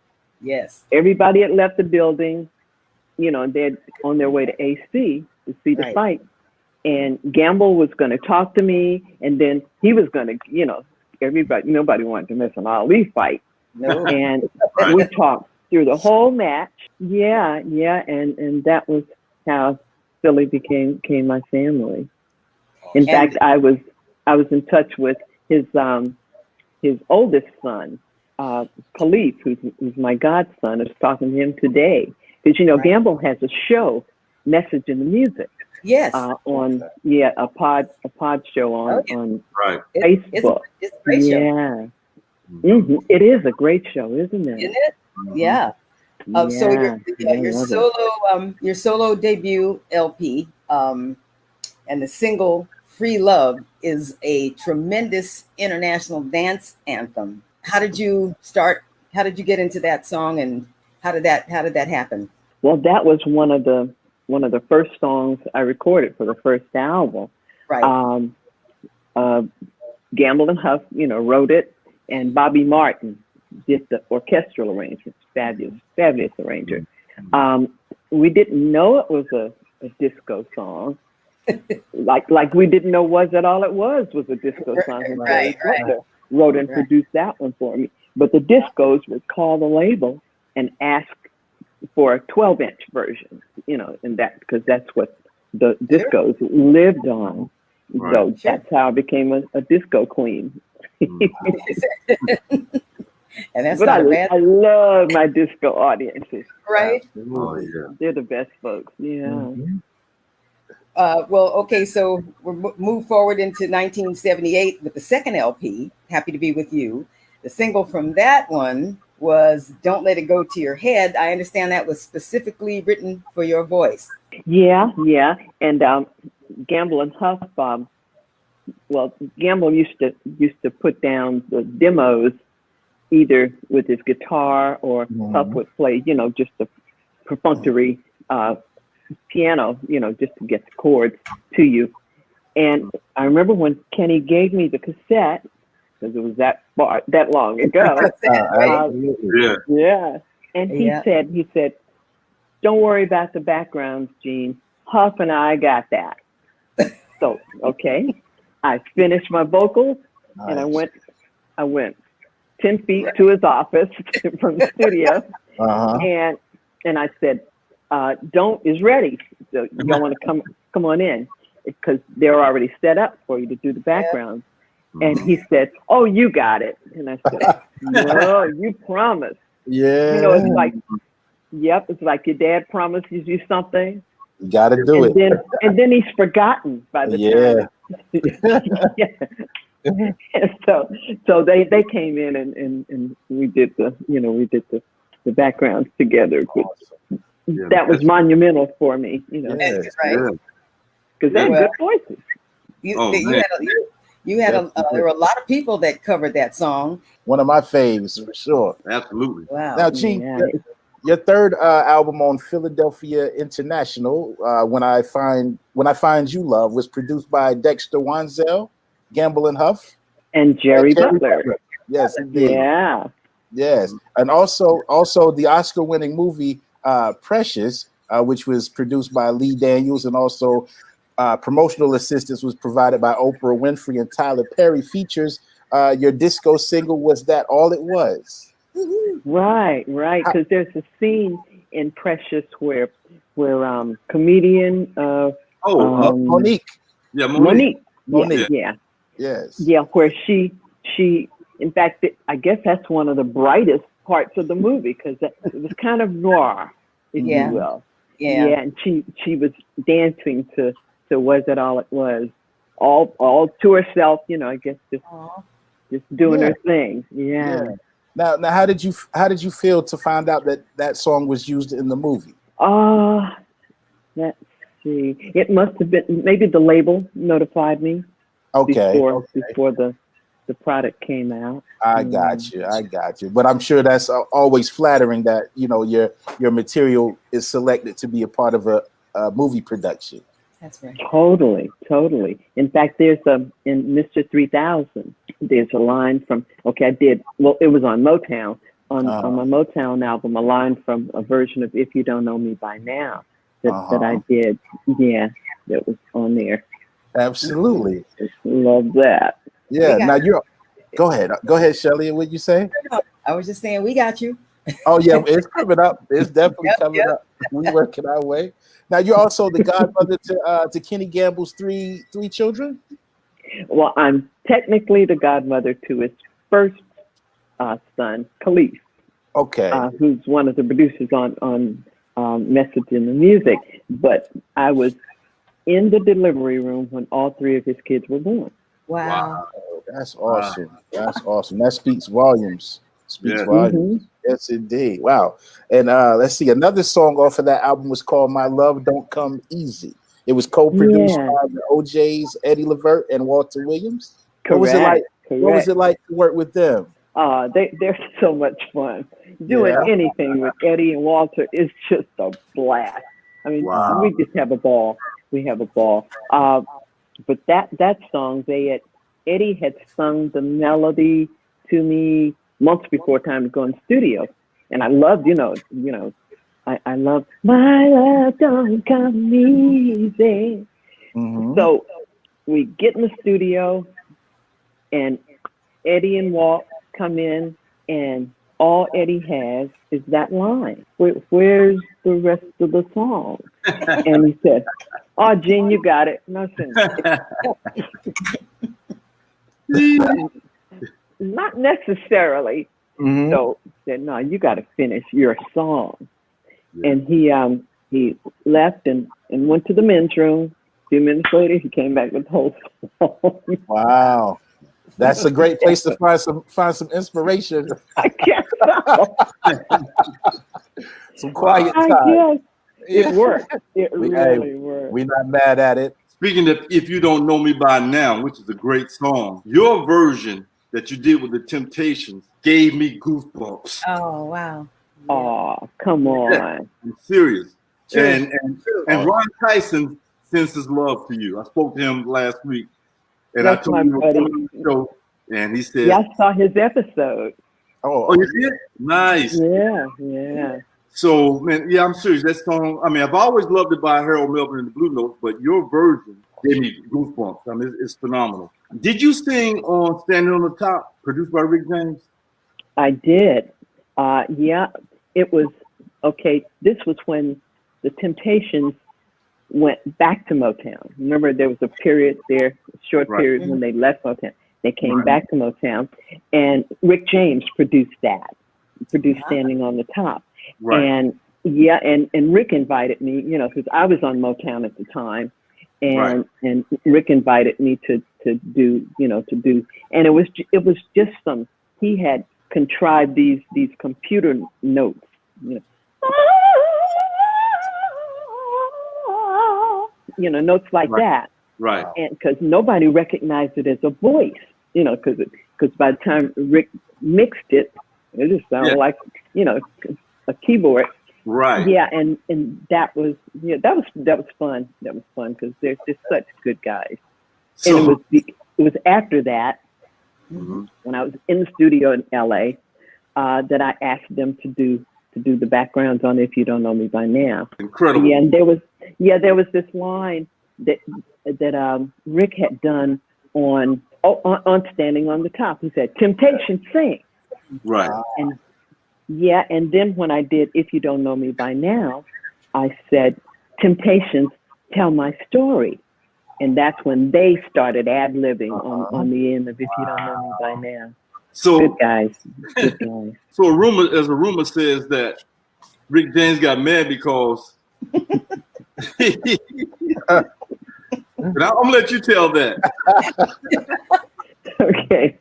Speaker 3: Yes.
Speaker 4: Everybody had left the building, they're on their way to AC to see the fight. And Gamble was going to talk to me, and then he was going to, nobody wanted to miss an Ali fight.
Speaker 3: No.
Speaker 4: And we talked through the whole match. Yeah. And that was how Philly became my family. In fact, I was in touch with his oldest son, Khalif, who's my godson. I was talking to him today. Because, Gamble has a show, Message in the Music.
Speaker 3: Yes.
Speaker 4: On a pod show on Facebook.
Speaker 3: It's a great show.
Speaker 4: Yeah. Mm-hmm. It is a great show, isn't it?
Speaker 3: Isn't it? Yeah. So your solo debut LP and the single Free Love is a tremendous international dance anthem. How did you start? How did you get into that song, and how did that happen?
Speaker 4: Well, that was one of the first songs I recorded for the first album.
Speaker 3: Right.
Speaker 4: Gamble and Huff, wrote it, and Bobby Martin did the orchestral arrangements. Fabulous arranger. We didn't know it was a disco song. like we didn't know Was That All It Was a disco song.
Speaker 3: Right.
Speaker 4: Wrote and produced that one for me. But the discos would call the label and ask for a 12-inch version, and that because that's what the discos lived on. Right. So that's how I became a disco queen.
Speaker 3: And that's
Speaker 4: I love my disco audiences.
Speaker 3: Right?
Speaker 2: Oh, yeah.
Speaker 4: They're the best folks. Yeah. Mm-hmm.
Speaker 3: Well, okay, so we'll move forward into 1978 with the second LP, Happy to Be With You. The single from that one was Don't Let It Go to Your Head. I understand that was specifically written for your voice.
Speaker 4: Yeah. And Gamble and Huff, Gamble used to put down the demos either with his guitar or Huff would play, just a perfunctory piano, just to get the chords to you. And I remember when Kenny gave me the cassette, because it was that long ago. Yeah. And he said, don't worry about the backgrounds, Gene. Huff and I got that. So, okay. I finished my vocals and I went 10 feet to his office from the studio. And I said, Don't is ready. So y'all want to come on in because they're already set up for you to do the background. And he said, oh, you got it. And I said, no, you promised.
Speaker 1: Yeah.
Speaker 4: It's like, it's like your dad promises you something.
Speaker 1: You got to do it.
Speaker 4: And then he's forgotten by the time. So they came in and we did the backgrounds together. Awesome. That was monumental for me,
Speaker 3: That's right.
Speaker 4: Because they're good voices.
Speaker 3: There were a lot of people that covered that song.
Speaker 1: One of my faves for sure.
Speaker 2: Absolutely.
Speaker 3: Wow.
Speaker 1: Now, Gene, your third album on Philadelphia International, When I Find You Love, was produced by Dexter Wansell, Gamble and Huff,
Speaker 4: and Jerry Butler.
Speaker 1: Yes, indeed.
Speaker 4: Yeah.
Speaker 1: Yes, and also the Oscar-winning movie Precious, which was produced by Lee Daniels, and also promotional assistance was provided by Oprah Winfrey and Tyler Perry. Features your disco single "Was That All It Was?"
Speaker 4: Right, because there's a scene in Precious where comedian
Speaker 1: Monique.
Speaker 2: Yeah,
Speaker 4: Monique.
Speaker 1: Yeah. Yes.
Speaker 4: Yeah, where she in fact, I guess that's one of the brightest parts of the movie, because it was kind of noir, if you will. Yeah, and she was dancing to "Was It All It Was," all to herself, I guess just doing her thing. Yeah.
Speaker 1: Now, how did you feel to find out that song was used in the movie?
Speaker 4: Let's see. It must have been maybe the label notified me. Before the product came out.
Speaker 1: I got you. But I'm sure that's always flattering that your material is selected to be a part of a movie production.
Speaker 3: That's right.
Speaker 4: Totally. In fact, there's in Mr. 3000, there's a line from it was on Motown. On my Motown album, a line from a version of "If You Don't Know Me by Now" that I did. Yeah, that was on there.
Speaker 1: Absolutely.
Speaker 4: Love that.
Speaker 1: Yeah. Now go ahead, Shelly. What'd you say?
Speaker 3: I was just saying we got you.
Speaker 1: Oh yeah, it's coming up. It's definitely coming up. We're working our way. Now you're also the godmother to Kenny Gamble's three children.
Speaker 4: Well, I'm technically the godmother to his first son, Khalif.
Speaker 1: Okay.
Speaker 4: Who's one of the producers on Message in the Music. But I was in the delivery room when all three of his kids were born.
Speaker 3: Wow.
Speaker 1: That's awesome. That's awesome. That speaks volumes. Volumes. Mm-hmm. Yes, indeed. Wow. And let's see. Another song off of that album was called "My Love Don't Come Easy." It was co-produced by the OJ's, Eddie Levert, and Walter Williams. What was it like? What was it like to work with them?
Speaker 4: They're so much fun. Doing anything with Eddie and Walter is just a blast. I mean, we just have a ball. We have a ball. But that song, Eddie had sung the melody to me months before time to go in the studio, and I loved, I love "My Love Don't Come Easy." Mm-hmm. So we get in the studio, and Eddie and Walt come in, and all Eddie has is that line. Where's the rest of the song? And he said, "Oh, Gene, you got it." Nothing. Not necessarily. Mm-hmm. So he said, "No, you got to finish your song." Yeah. And he left and went to the men's room. A few minutes later, he came back with the whole song.
Speaker 1: Wow. That's a great place to find some inspiration.
Speaker 4: I guess
Speaker 1: some quiet time.
Speaker 4: It worked. It really worked.
Speaker 1: We're not mad at it.
Speaker 2: Speaking of "If You Don't Know Me by Now," which is a great song, your version that you did with the Temptations gave me goosebumps.
Speaker 3: Oh wow!
Speaker 4: Oh, come on!
Speaker 2: Yeah, I'm serious. Sure. And Ron Tyson sends his love to you. I spoke to him last week. And
Speaker 4: that's
Speaker 2: I told him
Speaker 4: on
Speaker 2: the show, and he said,
Speaker 4: "Yeah, I saw his episode."
Speaker 2: Oh, you did? Nice.
Speaker 4: Yeah.
Speaker 2: So, man, I'm serious. That song, I mean, I've always loved it by Harold Melvin and the Blue Notes, but your version gave me goosebumps. I mean, it's phenomenal. Did you sing on "Standing on the Top," produced by Rick James?
Speaker 4: I did. Yeah, it was okay. This was when the Temptations went back to Motown. Remember, there was a period there, a short period when they left Motown. They came back to Motown, and Rick James produced "Standing on the Top." Right. And Rick invited me, because I was on Motown at the time, and Rick invited me to do, and it was just he had contrived these computer notes, notes like that.
Speaker 2: Right.
Speaker 4: And because nobody recognized it as a voice, because by the time Rick mixed it, it just sounded like, a keyboard.
Speaker 2: Right.
Speaker 4: Yeah. And that was fun. That was fun because they're just such good guys. So, and it was after that, when I was in the studio in LA, that I asked them to do the backgrounds on If You Don't Know Me By Now.
Speaker 2: Incredible.
Speaker 4: Yeah, and there was this line that Rick had done on Standing on the Top. He said, "Temptation, sing."
Speaker 2: Right.
Speaker 4: And then when I did If You Don't Know Me By Now, I said, "Temptations, tell my story." And that's when they started ad-libbing on the end of If You Don't Know Me By Now.
Speaker 2: So
Speaker 4: good guys.
Speaker 2: So a rumor says that Rick James got mad because I'm gonna let you tell that.
Speaker 4: Okay.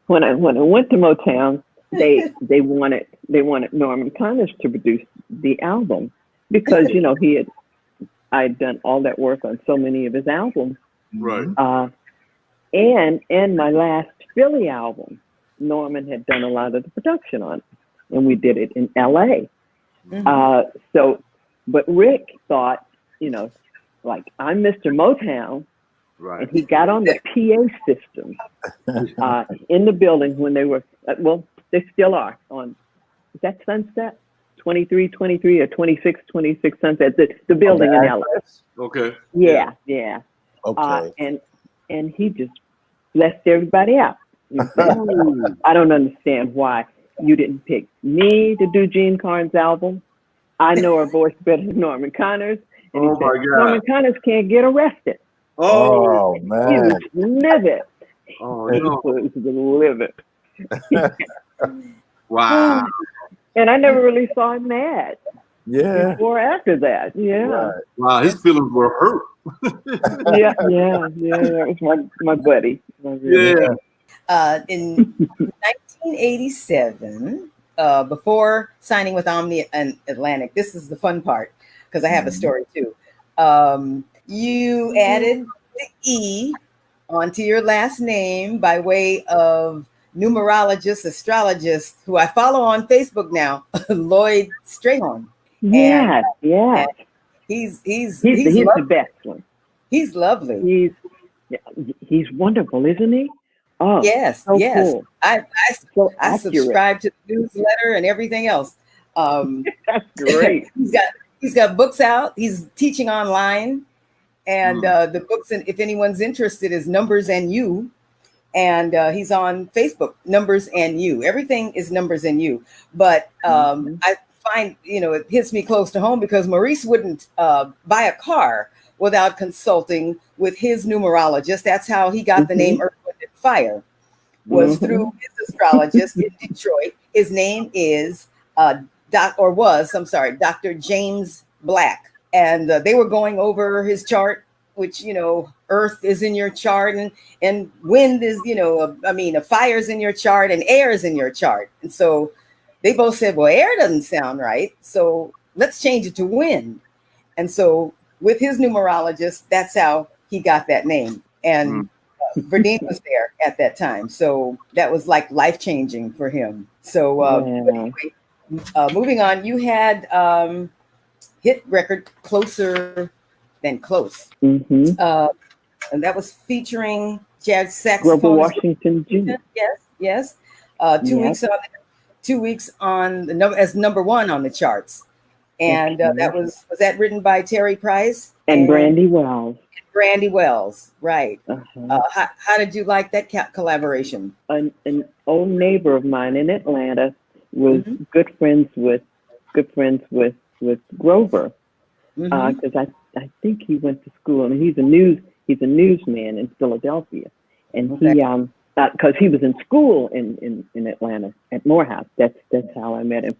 Speaker 4: When I went to Motown, they wanted Norman Connors to produce the album because I had done all that work on so many of his albums.
Speaker 2: Right.
Speaker 4: And my last Philly album, Norman had done a lot of the production on it, and we did it in LA. Mm-hmm. But Rick thought, like, I'm Mr. Motown. Right. And he got on the PA system in the building when they were, they still are on, is that Sunset? 2323 or 2626 Sunset, the building in LA.
Speaker 2: Okay.
Speaker 4: Yeah.
Speaker 1: Okay.
Speaker 4: And he just blessed everybody out. Said, I don't understand why you didn't pick me to do Gene Carne's album. I know her voice better than Norman Connors. And he said, Norman Connors can't get arrested.
Speaker 1: Oh man.
Speaker 4: He was livid.
Speaker 2: Oh,
Speaker 4: no. He was livid.
Speaker 2: Wow.
Speaker 4: And I never really saw him mad.
Speaker 1: Yeah.
Speaker 4: Before or after that. Yeah.
Speaker 2: Right. Wow, his feelings were hurt.
Speaker 4: Yeah. That was my buddy.
Speaker 2: Yeah.
Speaker 3: In 1987, before signing with Omni and Atlantic, this is the fun part because I have a story too. You added the E onto your last name by way of numerologist, astrologist, who I follow on Facebook now, Lloyd Strayhorn.
Speaker 4: Yeah.
Speaker 3: He's
Speaker 4: the best one.
Speaker 3: He's lovely.
Speaker 4: He's wonderful, isn't he? Oh,
Speaker 3: yes.
Speaker 4: Cool.
Speaker 3: I subscribe to the newsletter and everything else.
Speaker 4: That's great.
Speaker 3: he's got books out. He's teaching online, and the books, and if anyone's interested, is Numbers and You, and he's on Facebook. Numbers and You. Everything is Numbers and You. But I find it hits me close to home because Maurice wouldn't buy a car without consulting with his numerologist. That's how he got the name Earth, Wind, and Fire, was through his astrologist in Detroit. His name is Dr. James Black. And they were going over his chart, which, Earth is in your chart and wind is, a fire's in your chart and air is in your chart. And so they both said, well, air doesn't sound right. So let's change it to wind. And so with his numerologist, that's how he got that name. And Verdine was there at that time. So that was like life-changing for him. So anyway, moving on, you had hit record Closer Than Close. And that was featuring jazz saxophone.
Speaker 4: Grover Washington Jr.
Speaker 3: Yes. 2 weeks on the as number one on the charts. And that was that written by Terry Price
Speaker 4: and Brandy Wells.
Speaker 3: Brandy Wells, right? How did you like that collaboration?
Speaker 4: An old neighbor of mine in Atlanta was good friends with Grover because I think he went to school. I mean, he's a newsman in Philadelphia, and he because he was in school in Atlanta at Morehouse. That's how I met him,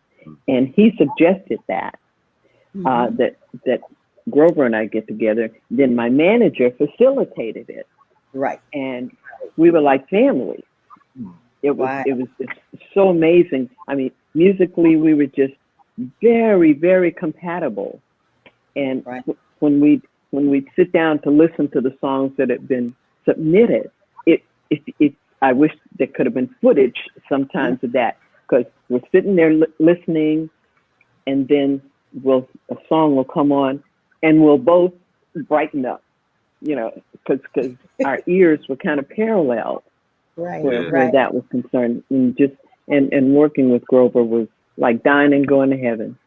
Speaker 4: and he suggested that that Grover and I get together. Then my manager facilitated it,
Speaker 3: right,
Speaker 4: and we were like family. It was so amazing. I mean, musically we were just very, very compatible, and when we'd sit down to listen to the songs that had been submitted, I wish there could have been footage sometimes of that, because we're sitting there listening, and then a song will come on, and we'll both brighten up, because our ears were kind of parallel, where that was concerned, and and working with Grover was like dying and going to heaven.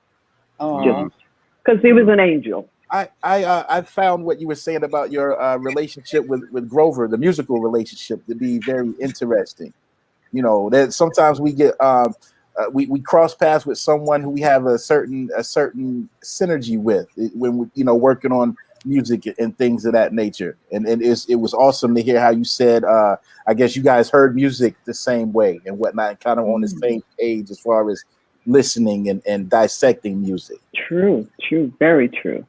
Speaker 3: Oh,
Speaker 4: just because he was an angel.
Speaker 1: I found what you were saying about your relationship with Grover, the musical relationship, to be very interesting. You know, that sometimes we get we cross paths with someone who we have a certain synergy with when we, you know, working on music and things of that nature. And it was awesome to hear how you said I guess you guys heard music the same way and whatnot, kind of on the same page as far as listening and dissecting music.
Speaker 4: True, very true.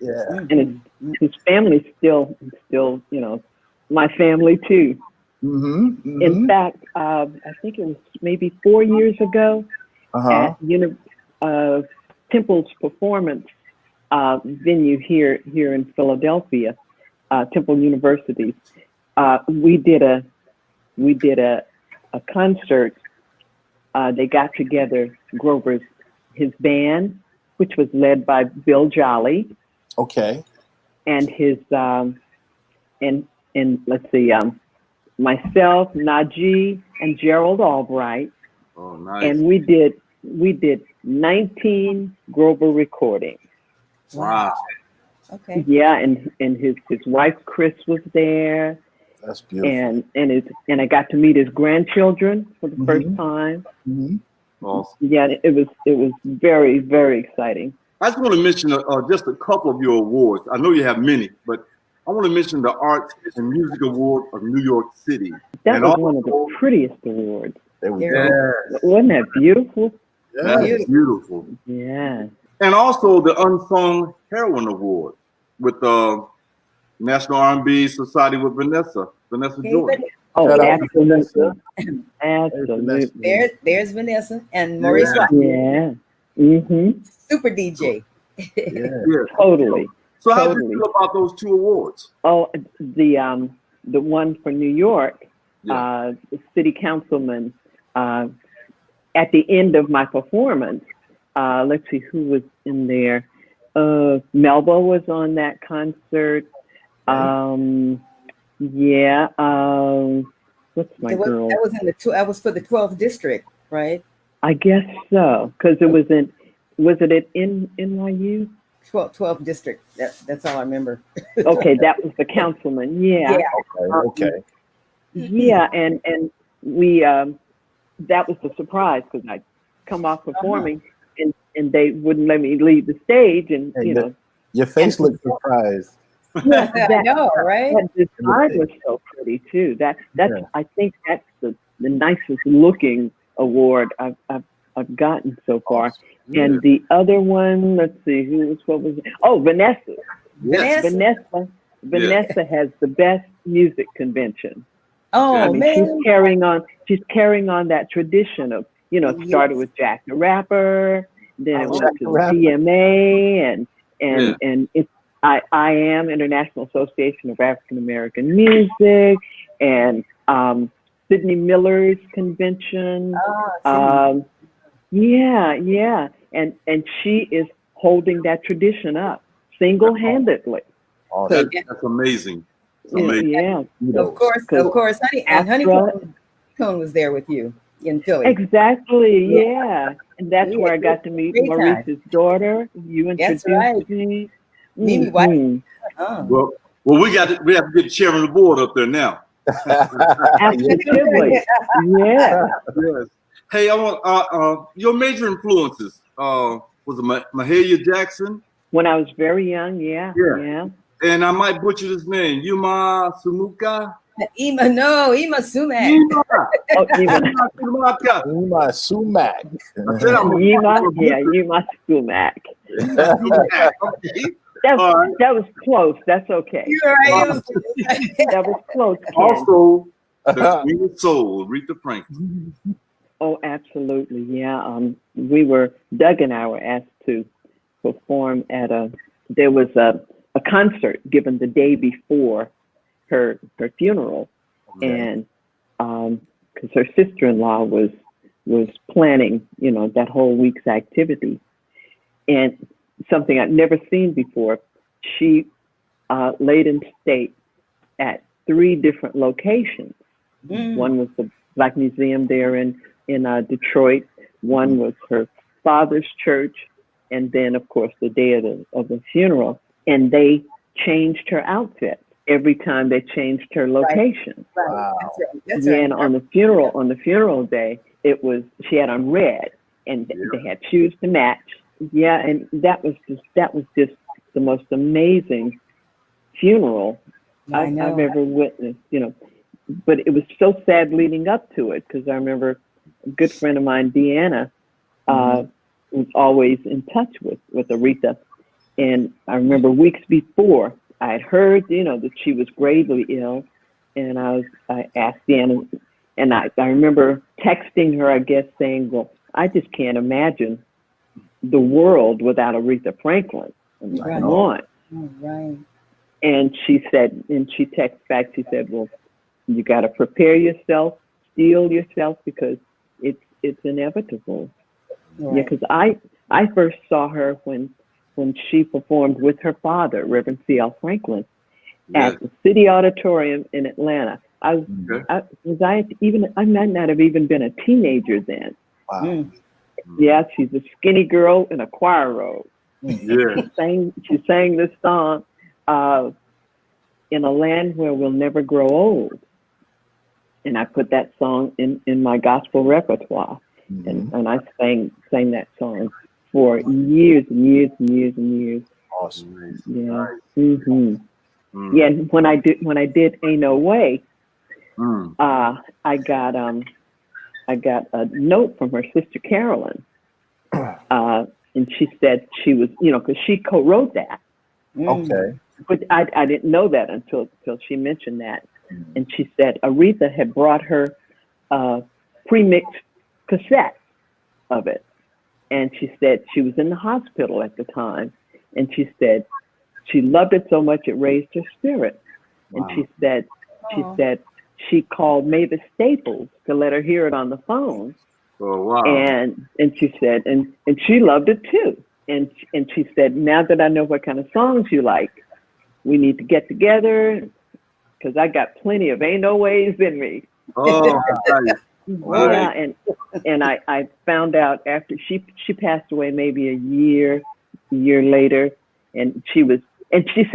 Speaker 1: Yeah.
Speaker 4: And his family's still, you know, my family too. In fact, I think it was maybe 4 years ago at Temple's performance venue here in Philadelphia, Temple University. We did a concert. They got together his band, which was led by Bill Jolly.
Speaker 1: Okay.
Speaker 4: And his and let's see, myself, Najee, and Gerald Albright.
Speaker 2: Oh, nice.
Speaker 4: And we did 19 Grover recordings.
Speaker 2: Wow.
Speaker 3: Okay.
Speaker 4: Yeah, and his wife Chris was there.
Speaker 1: That's beautiful.
Speaker 4: And I got to meet his grandchildren for the first time.
Speaker 2: Awesome.
Speaker 4: Yeah, it was very, very exciting.
Speaker 2: I just want to mention just a couple of your awards. I know you have many, but I want to mention the Arts and Music Award of New York City.
Speaker 4: That was one of the prettiest awards.
Speaker 1: Yeah.
Speaker 4: Wasn't that beautiful?
Speaker 1: Yeah.
Speaker 2: That's beautiful.
Speaker 4: Yeah.
Speaker 2: And also the Unsung Heroine Award with the National R&B Society with Vanessa Jordan.
Speaker 4: Oh,
Speaker 1: Shout out to
Speaker 4: absolutely. Absolutely.
Speaker 3: There's Vanessa and Maurice White.
Speaker 4: Yeah.
Speaker 3: Super DJ.
Speaker 2: Yeah.
Speaker 4: Totally.
Speaker 2: So how do you feel about those two awards?
Speaker 4: Oh, the one for New York, the city councilman, at the end of my performance, let's see who was in there. Melba was on that concert. What's my girl?
Speaker 3: That was for the 12th district, right?
Speaker 4: I guess so, because it was it at NYU?
Speaker 3: 12th district. That's all I remember.
Speaker 4: Okay, that was the councilman. Yeah.
Speaker 1: Okay.
Speaker 4: Yeah, and we that was the surprise because I come off performing and they wouldn't let me leave the stage and you know.
Speaker 1: Your face looked surprised.
Speaker 4: Yeah,
Speaker 3: I know, right?
Speaker 4: That design was so pretty too. That's I think that's the nicest looking award I've gotten so far. Awesome. And the other one, let's see, what was it? Oh, Vanessa.
Speaker 3: Yes.
Speaker 4: Vanessa has the best music convention.
Speaker 3: Oh, man.
Speaker 4: She's carrying on that tradition of, you know, it started with Jack the Rapper, then it went to CMA and it's IAM, International Association of African American Music, and Sidney Miller's convention. And she is holding that tradition up single-handedly.
Speaker 2: Oh, that's amazing. It's amazing.
Speaker 4: Yeah.
Speaker 3: Of course, Honeycomb was there with you in Philly.
Speaker 4: Exactly, yeah. And that's where I got to meet Maurice's daughter. You introduced me.
Speaker 3: Mimi White.
Speaker 2: Well, we have to get the chairman of the board up there now.
Speaker 4: Absolutely. Yeah.
Speaker 2: Yes. Hey, I want your major influences. Was it Mahalia Jackson?
Speaker 4: When I was very young, yeah.
Speaker 2: And I might butcher this name, Yuma Sumuka.
Speaker 3: Ima Sumac.
Speaker 1: Yuma Sumac.
Speaker 4: Yuma Sumac. That was close. That's okay.
Speaker 3: You're right.
Speaker 4: That was close. Ken.
Speaker 2: Also, the Queen of Soul, Aretha Franklin.
Speaker 4: Oh, absolutely. Yeah. Doug and I were asked to perform there was a concert given the day before her funeral. And because her sister-in-law was planning, you know, that whole week's activity. And something I'd never seen before, she laid in state at 3 different locations. One was the Black Museum there in in Detroit. One was her father's church, and then, of course, the day of the funeral. And they changed her outfit every time they changed her location.
Speaker 3: Right.
Speaker 1: Wow.
Speaker 3: That's right.
Speaker 4: And on the funeral day, she had on red, and they had shoes to match. Yeah, and that was just the most amazing funeral I've ever witnessed. But it was so sad leading up to it, because I remember a good friend of mine, Deanna, was always in touch with Aretha. And I remember weeks before, I had heard, that she was gravely ill. And I asked Deanna, and I remember texting her, I guess, saying, well, I just can't imagine the world without Aretha Franklin. I'm like, come on.
Speaker 3: Right.
Speaker 4: And she texted back, she said, well, you got to prepare yourself, steel yourself, because it's inevitable. Right. Yeah, because I first saw her when she performed with her father, Reverend C.L. Franklin, at the City Auditorium in Atlanta. I might not have even been a teenager then.
Speaker 1: Wow.
Speaker 4: Yeah, she's a skinny girl in a choir robe.
Speaker 2: Yeah.
Speaker 4: She sang this song, In a Land Where We'll Never Grow Old. And I put that song in my gospel repertoire. And I sang that song for years and years and years and years.
Speaker 1: Awesome.
Speaker 4: Yeah. Yeah. And when I did Ain't No Way, I got a note from her sister Carolyn, and she said she was, because she co-wrote that.
Speaker 1: Okay.
Speaker 4: But I didn't know that until she mentioned that, and she said Aretha had brought her pre-mixed cassette of it, and she said she was in the hospital at the time, and she said she loved it so much it raised her spirit, and she said she called Mavis Staples to let her hear it on the phone.
Speaker 2: Oh, wow.
Speaker 4: And she said, and she loved it too. And she said, now that I know what kind of songs you like, we need to get together, because I got plenty of Ain't No Ways in me.
Speaker 2: Oh,
Speaker 4: yeah, and I found out after she passed away, maybe a year later, and she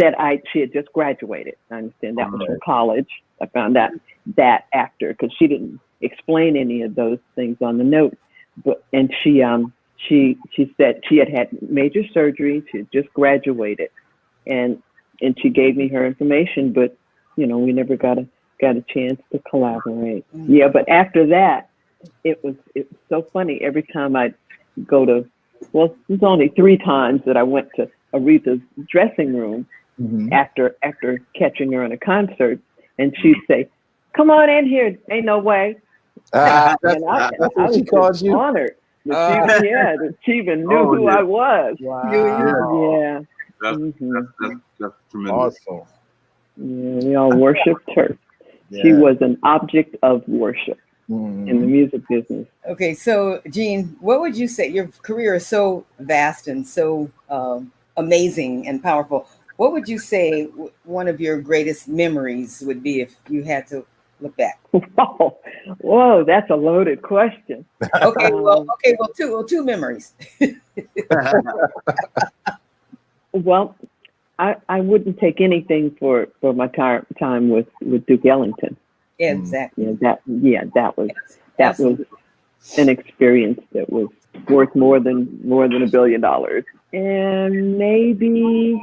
Speaker 4: said she had just graduated. I understand that was from college. I found out that after, because she didn't explain any of those things on the note. And she said she had major surgery. She had just graduated, and she gave me her information, but we never got a chance to collaborate. Yeah, but after that, it was so funny. Every time I'd go to, well, it was only 3 times that I went to Aretha's dressing room after catching her in a concert, and she'd say, "Come on in here, Ain't No Way."
Speaker 1: That's
Speaker 4: I
Speaker 1: she calls you.
Speaker 4: Honored. That she even knew who I was.
Speaker 1: Wow.
Speaker 4: Yeah.
Speaker 2: That's tremendous.
Speaker 1: Awesome.
Speaker 4: Yeah, we all worshipped her. Yeah. She was an object of worship in the music business.
Speaker 3: Okay, so Jean, what would you say? Your career is so vast and so amazing and powerful. What would you say one of your greatest memories would be if you had to look back?
Speaker 4: Whoa, that's a loaded question.
Speaker 3: Okay, well, two memories.
Speaker 4: Well, I wouldn't take anything for my time with Duke Ellington.
Speaker 3: Exactly.
Speaker 4: That was an experience that was worth more than $1 billion. And maybe,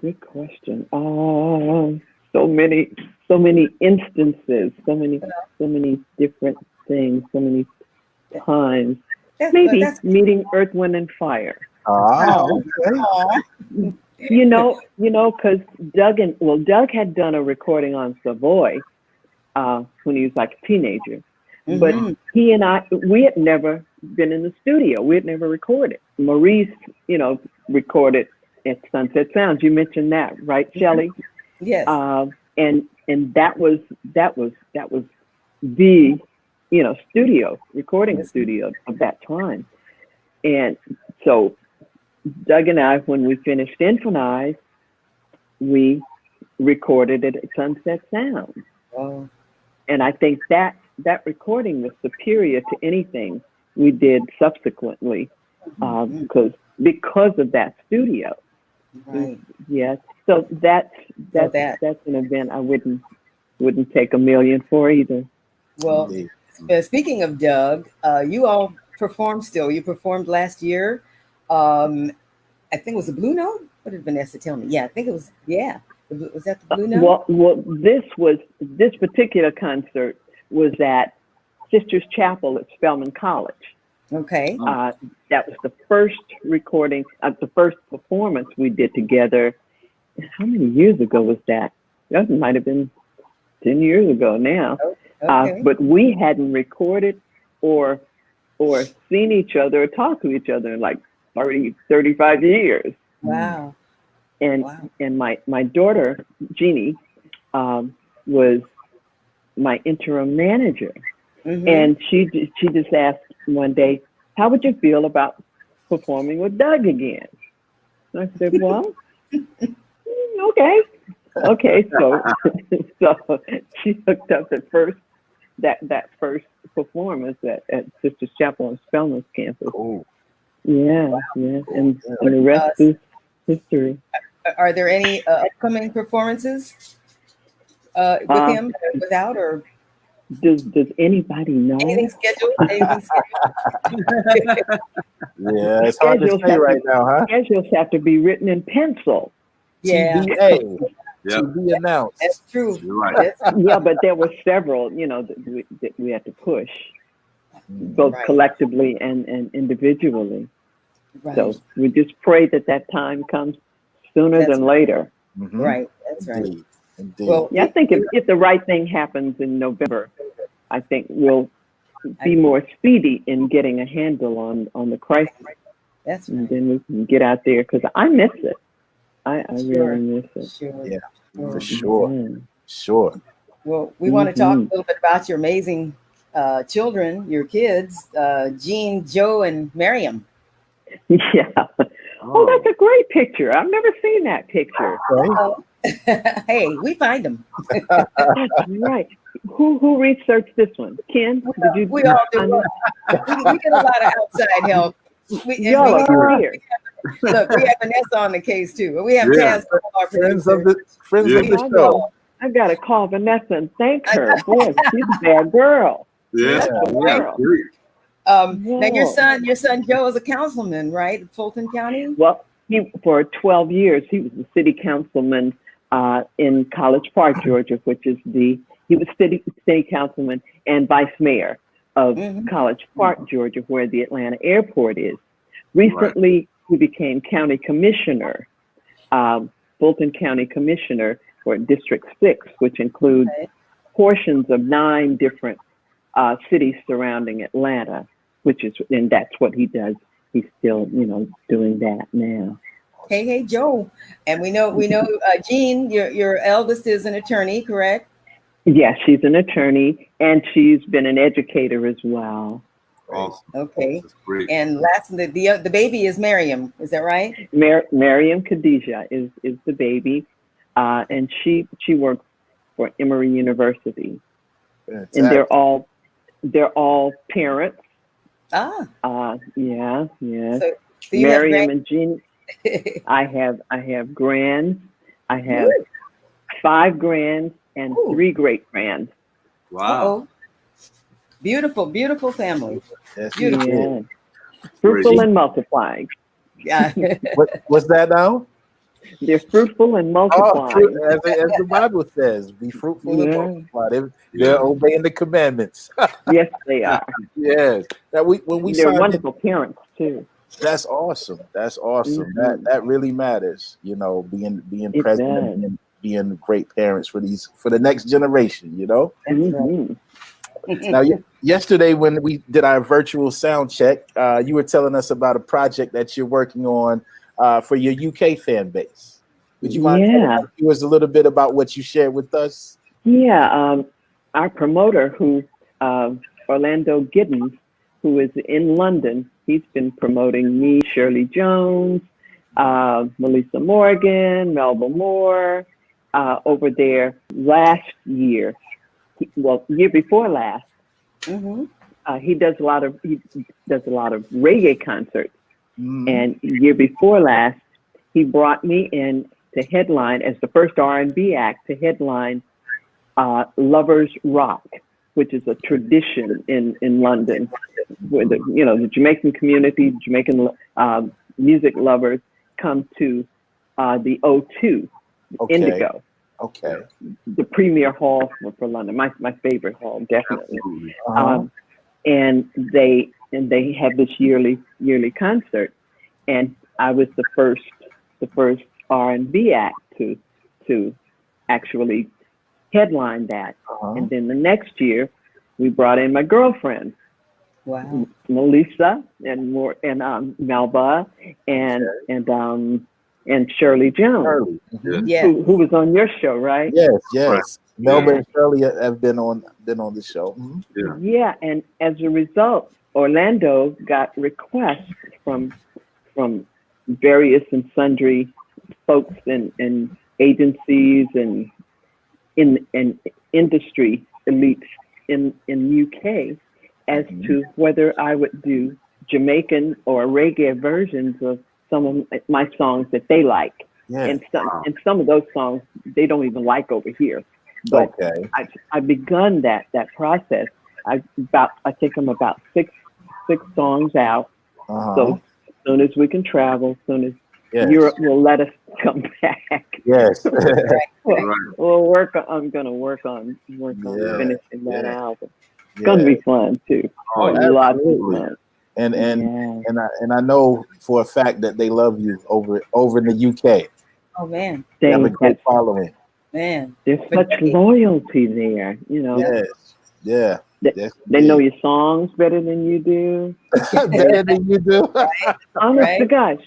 Speaker 4: good question. So many instances, so many different things, so many times. Maybe meeting Earth, Wind, and Fire.
Speaker 1: Okay.
Speaker 4: Because Doug had done a recording on Savoy when he was like a teenager. But he and we had never been in the studio. We had never recorded. Maurice, recorded at Sunset Sounds. You mentioned that, right, Shelley?
Speaker 3: Yes.
Speaker 4: And that was the recording studio of that time. And so Doug and I, when we finished Infinize, we recorded it at Sunset Sounds.
Speaker 3: Oh.
Speaker 4: And I think that that recording was superior to anything we did subsequently, because of that studio.
Speaker 3: Right.
Speaker 4: Yes. So that's an event I wouldn't take $1 million for either.
Speaker 3: Well, speaking of Doug, you all performed still. You performed last year. I think it was the Blue Note. What did Vanessa tell me? Yeah, I think it was. Yeah, was that the Blue Note?
Speaker 4: Well, this particular concert was at Sisters Chapel at Spelman College.
Speaker 3: Okay.
Speaker 4: That was the first recording, the first performance we did together. How many years ago was that? That might have been 10 years ago now. Okay. But we hadn't recorded or seen each other or talked to each other in like 30, 35 years.
Speaker 3: Wow.
Speaker 4: And my daughter, Jeannie, was my interim manager. Mm-hmm. And she just asked one day, how would you feel about performing with Doug again? And I said, well, okay. So she hooked up at first, that first performance at Sisters Chapel on Spelman's campus.
Speaker 1: Cool.
Speaker 4: Yeah, wow. Yeah. And the rest is history.
Speaker 3: Are there any upcoming performances with him, without, or?
Speaker 4: Does anybody know?
Speaker 3: Anything scheduled?
Speaker 1: Yeah, it's hard to say right now, huh?
Speaker 4: Schedules have to be written in pencil.
Speaker 3: Yeah.
Speaker 1: TBA. To be announced.
Speaker 3: That's true.
Speaker 2: You're right.
Speaker 4: Yeah, but there were several, that we had to push, both collectively and individually. Right. So we just pray that time comes sooner than later.
Speaker 3: Mm-hmm. Right. That's right.
Speaker 1: Indeed.
Speaker 4: Well, yeah, I think if the right thing happens in November, I think we'll be more speedy in getting a handle on the crisis.
Speaker 3: That's right.
Speaker 4: And then we can get out there, because I miss it. I really miss it.
Speaker 3: Sure.
Speaker 1: Yeah, for sure. Mm-hmm. Sure.
Speaker 3: Well, we want to talk a little bit about your amazing children, your kids, Jean, Joe, and Miriam.
Speaker 4: Yeah. Oh, that's a great picture. I've never seen that picture.
Speaker 3: Hey, we find them.
Speaker 4: Right. Who researched this one? Ken? Did you?
Speaker 3: We all do. We get a lot of outside help. Look, we have Vanessa on the case too. We have Taz, our
Speaker 1: friends of the show.
Speaker 4: I gotta call Vanessa and thank her. Boy, she's a bad girl.
Speaker 2: Yeah.
Speaker 3: Now your son Joe is a councilman, right? Fulton County?
Speaker 4: Well, for 12 years he was the city councilman in College Park, Georgia, he was city councilman and vice mayor of College Park, Georgia, where the Atlanta airport is. Recently, he became county commissioner, Fulton County Commissioner for District 6, which includes portions of 9 different cities surrounding Atlanta, and that's what he does. He's still, doing that now.
Speaker 3: Hey, Joe. And we know, Jean, your eldest is an attorney, correct?
Speaker 4: Yes, she's an attorney, and she's been an educator as well.
Speaker 2: Awesome.
Speaker 3: Okay. And last, the baby is Miriam. Is that right?
Speaker 4: Miriam Khadijah is the baby, and she works for Emory University, and they're all parents. Yeah. So Miriam and Jean. I have grands. I have 5 grands and 3 great grands.
Speaker 2: Wow.
Speaker 3: Beautiful, beautiful family.
Speaker 1: Yes,
Speaker 3: beautiful.
Speaker 4: Yeah. Fruitful and multiplying.
Speaker 3: Yeah.
Speaker 1: What's that now?
Speaker 4: They're fruitful and multiplying.
Speaker 1: As the Bible says, be fruitful and multiply. They're obeying the commandments.
Speaker 4: Yes, they are.
Speaker 1: Yes. Now
Speaker 4: they're wonderful parents too.
Speaker 1: That's awesome. That's awesome. That really matters. Being present and being great parents for the next generation.
Speaker 4: Mm-hmm.
Speaker 1: Now, yesterday when we did our virtual sound check, you were telling us about a project that you're working on for your UK fan base. Would you mind telling us a little bit about what you shared with us?
Speaker 4: Yeah, our promoter, Orlando Giddens, who is in London, he's been promoting me, Shirley Jones, Melissa Morgan, Melba Moore, over there last year. Year before last, He does a lot of reggae concerts. And year before last, he brought me in to headline as the first R&B act to headline Lovers Rock, which is a tradition in London, where the Jamaican community, Jamaican music lovers come to the O2, Indigo.
Speaker 1: Okay.
Speaker 4: The premier hall for London, my favorite hall, definitely. And they have this yearly concert, and I was the first R&B act to actually headline that. And then the next year, we brought in my girlfriend, Melissa and Melba and Shirley Jones, who was on your show, right?
Speaker 1: Yes. Right. Melba and Shirley have been on the show.
Speaker 4: Yeah, and as a result, Orlando got requests from various and sundry folks and agencies and in industry elites in UK as to whether I would do Jamaican or reggae versions of some of my songs that they like. And some of those songs they don't even like over here. But I've begun that process. I think I'm about six songs out. So as soon as we can travel, as soon as Europe will let us come back.
Speaker 1: Yes.
Speaker 4: I'm gonna work on finishing that album. It's gonna be fun too. A lot of fun.
Speaker 1: And I know for a fact that they love you over in the UK.
Speaker 3: Oh man.
Speaker 1: They have a great following.
Speaker 3: Man.
Speaker 4: There's such loyalty there,
Speaker 1: Yes.
Speaker 4: They know your songs better than you do.
Speaker 1: Better than you do.
Speaker 4: Honest to gosh.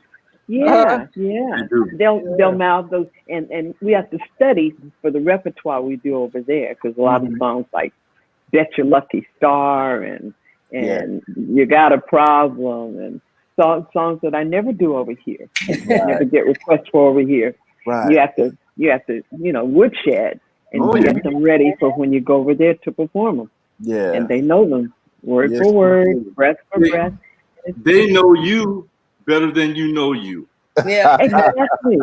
Speaker 4: Yeah. They'll mouth those, and we have to study for the repertoire we do over there, because a lot of songs like "Bet Your Lucky Star" and "You Got a Problem" and songs that I never do over here, never get requests for over here.
Speaker 1: Right.
Speaker 4: You have to woodshed and get them ready for when you go over there to perform them.
Speaker 1: Yeah.
Speaker 4: And they know them word for word, breath for breath.
Speaker 2: They know you better than you know you.
Speaker 3: Yeah.
Speaker 4: Exactly.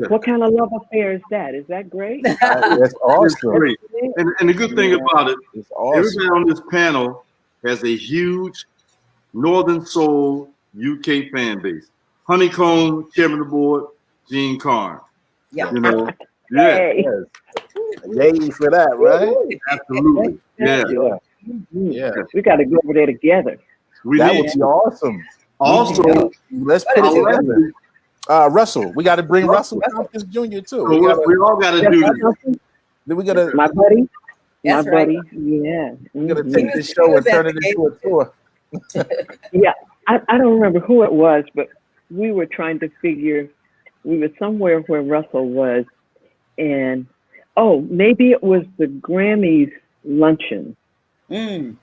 Speaker 4: What kind of love affair is that? Is that great?
Speaker 1: That's awesome.
Speaker 2: Great. And the good thing about it,
Speaker 1: it's awesome.
Speaker 2: Everybody on this panel has a huge Northern Soul UK fan base. Honeycomb, chairman of the board, Gene Carne.
Speaker 3: Yeah.
Speaker 4: Hey.
Speaker 1: Yay for that, right?
Speaker 2: Absolutely. Yeah.
Speaker 4: We got to go over there together.
Speaker 1: That would be awesome.
Speaker 2: Also,
Speaker 1: let's put it together. Russell, we got to bring Russell Tompkins Jr. too.
Speaker 2: We all got to do this.
Speaker 1: Then we got to
Speaker 4: my buddy.
Speaker 3: That's
Speaker 4: my
Speaker 3: right.
Speaker 4: buddy. Yeah.
Speaker 1: We're gonna take this show and turn it into a tour.
Speaker 4: Yeah, I don't remember who it was, but we were trying to figure. We were somewhere where Russell was, and maybe it was the Grammys luncheon. And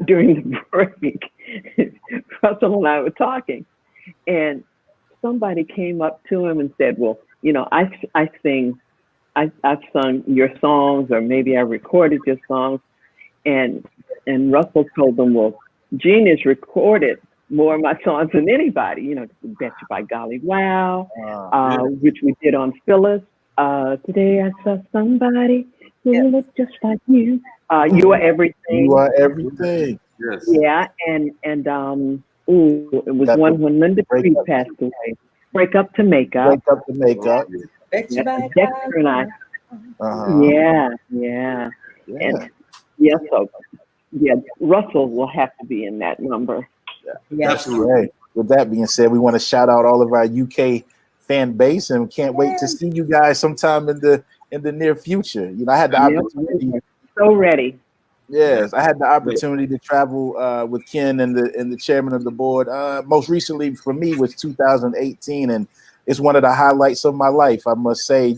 Speaker 4: during the break, Russell and I were talking, and somebody came up to him and said, "Well, I've sung your songs, or maybe I recorded your songs," and Russell told them, "Well, Gene has recorded more of my songs than anybody. Bet You by Golly Wow, which we did on Phyllis. Today I saw somebody who looked just like you. You Are Everything.
Speaker 1: You Are Everything.
Speaker 2: Yes.
Speaker 4: Yeah, and it was one when Linda Creed passed away. Break Up to Make Up.
Speaker 1: Break Up to Make Up.
Speaker 4: Dexter and I. Yeah. And Russell will have to be in that number.
Speaker 3: Yes.
Speaker 2: Absolutely.
Speaker 1: Right. With that being said, we want to shout out all of our UK fan base, and can't wait to see you guys sometime in the near future. I had the opportunity.
Speaker 4: So ready.
Speaker 1: Yes, I had the opportunity to travel with Ken and the chairman of the board. Most recently for me was 2018, and it's one of the highlights of my life, I must say.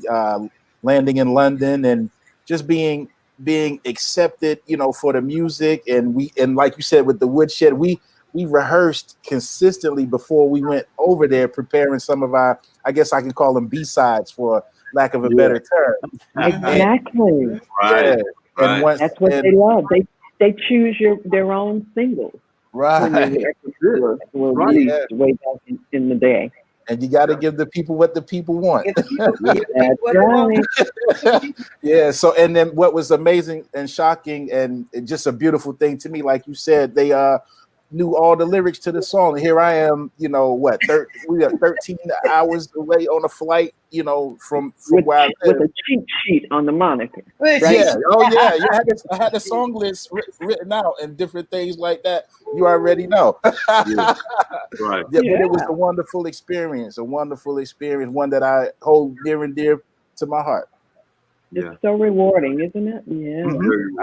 Speaker 1: Landing in London and just being accepted, for the music, and like you said with the woodshed, we rehearsed consistently before we went over there, preparing some of our, I guess I could call them B-sides for lack of a better term.
Speaker 4: Exactly.
Speaker 2: Right.
Speaker 1: And once,
Speaker 4: that's what they love. They choose their own singles.
Speaker 1: Right.
Speaker 4: When the records were released way back in the day.
Speaker 1: And you got to give the people what the people want.
Speaker 4: That's right.
Speaker 1: Yeah. So, and then what was amazing and shocking and just a beautiful thing to me, like you said, they knew all the lyrics to the song. And here I am, we are 13 hours away on a flight, from where I live.
Speaker 4: With a cheat sheet on the monitor.
Speaker 1: Right? Yeah. Oh, yeah. I had the song list written out and different things like that. You already know.
Speaker 2: Yeah. Right.
Speaker 1: Yeah, but it was a wonderful experience, one that I hold near and dear to my heart.
Speaker 4: It's so rewarding, isn't it? Yeah.
Speaker 1: Mm-hmm.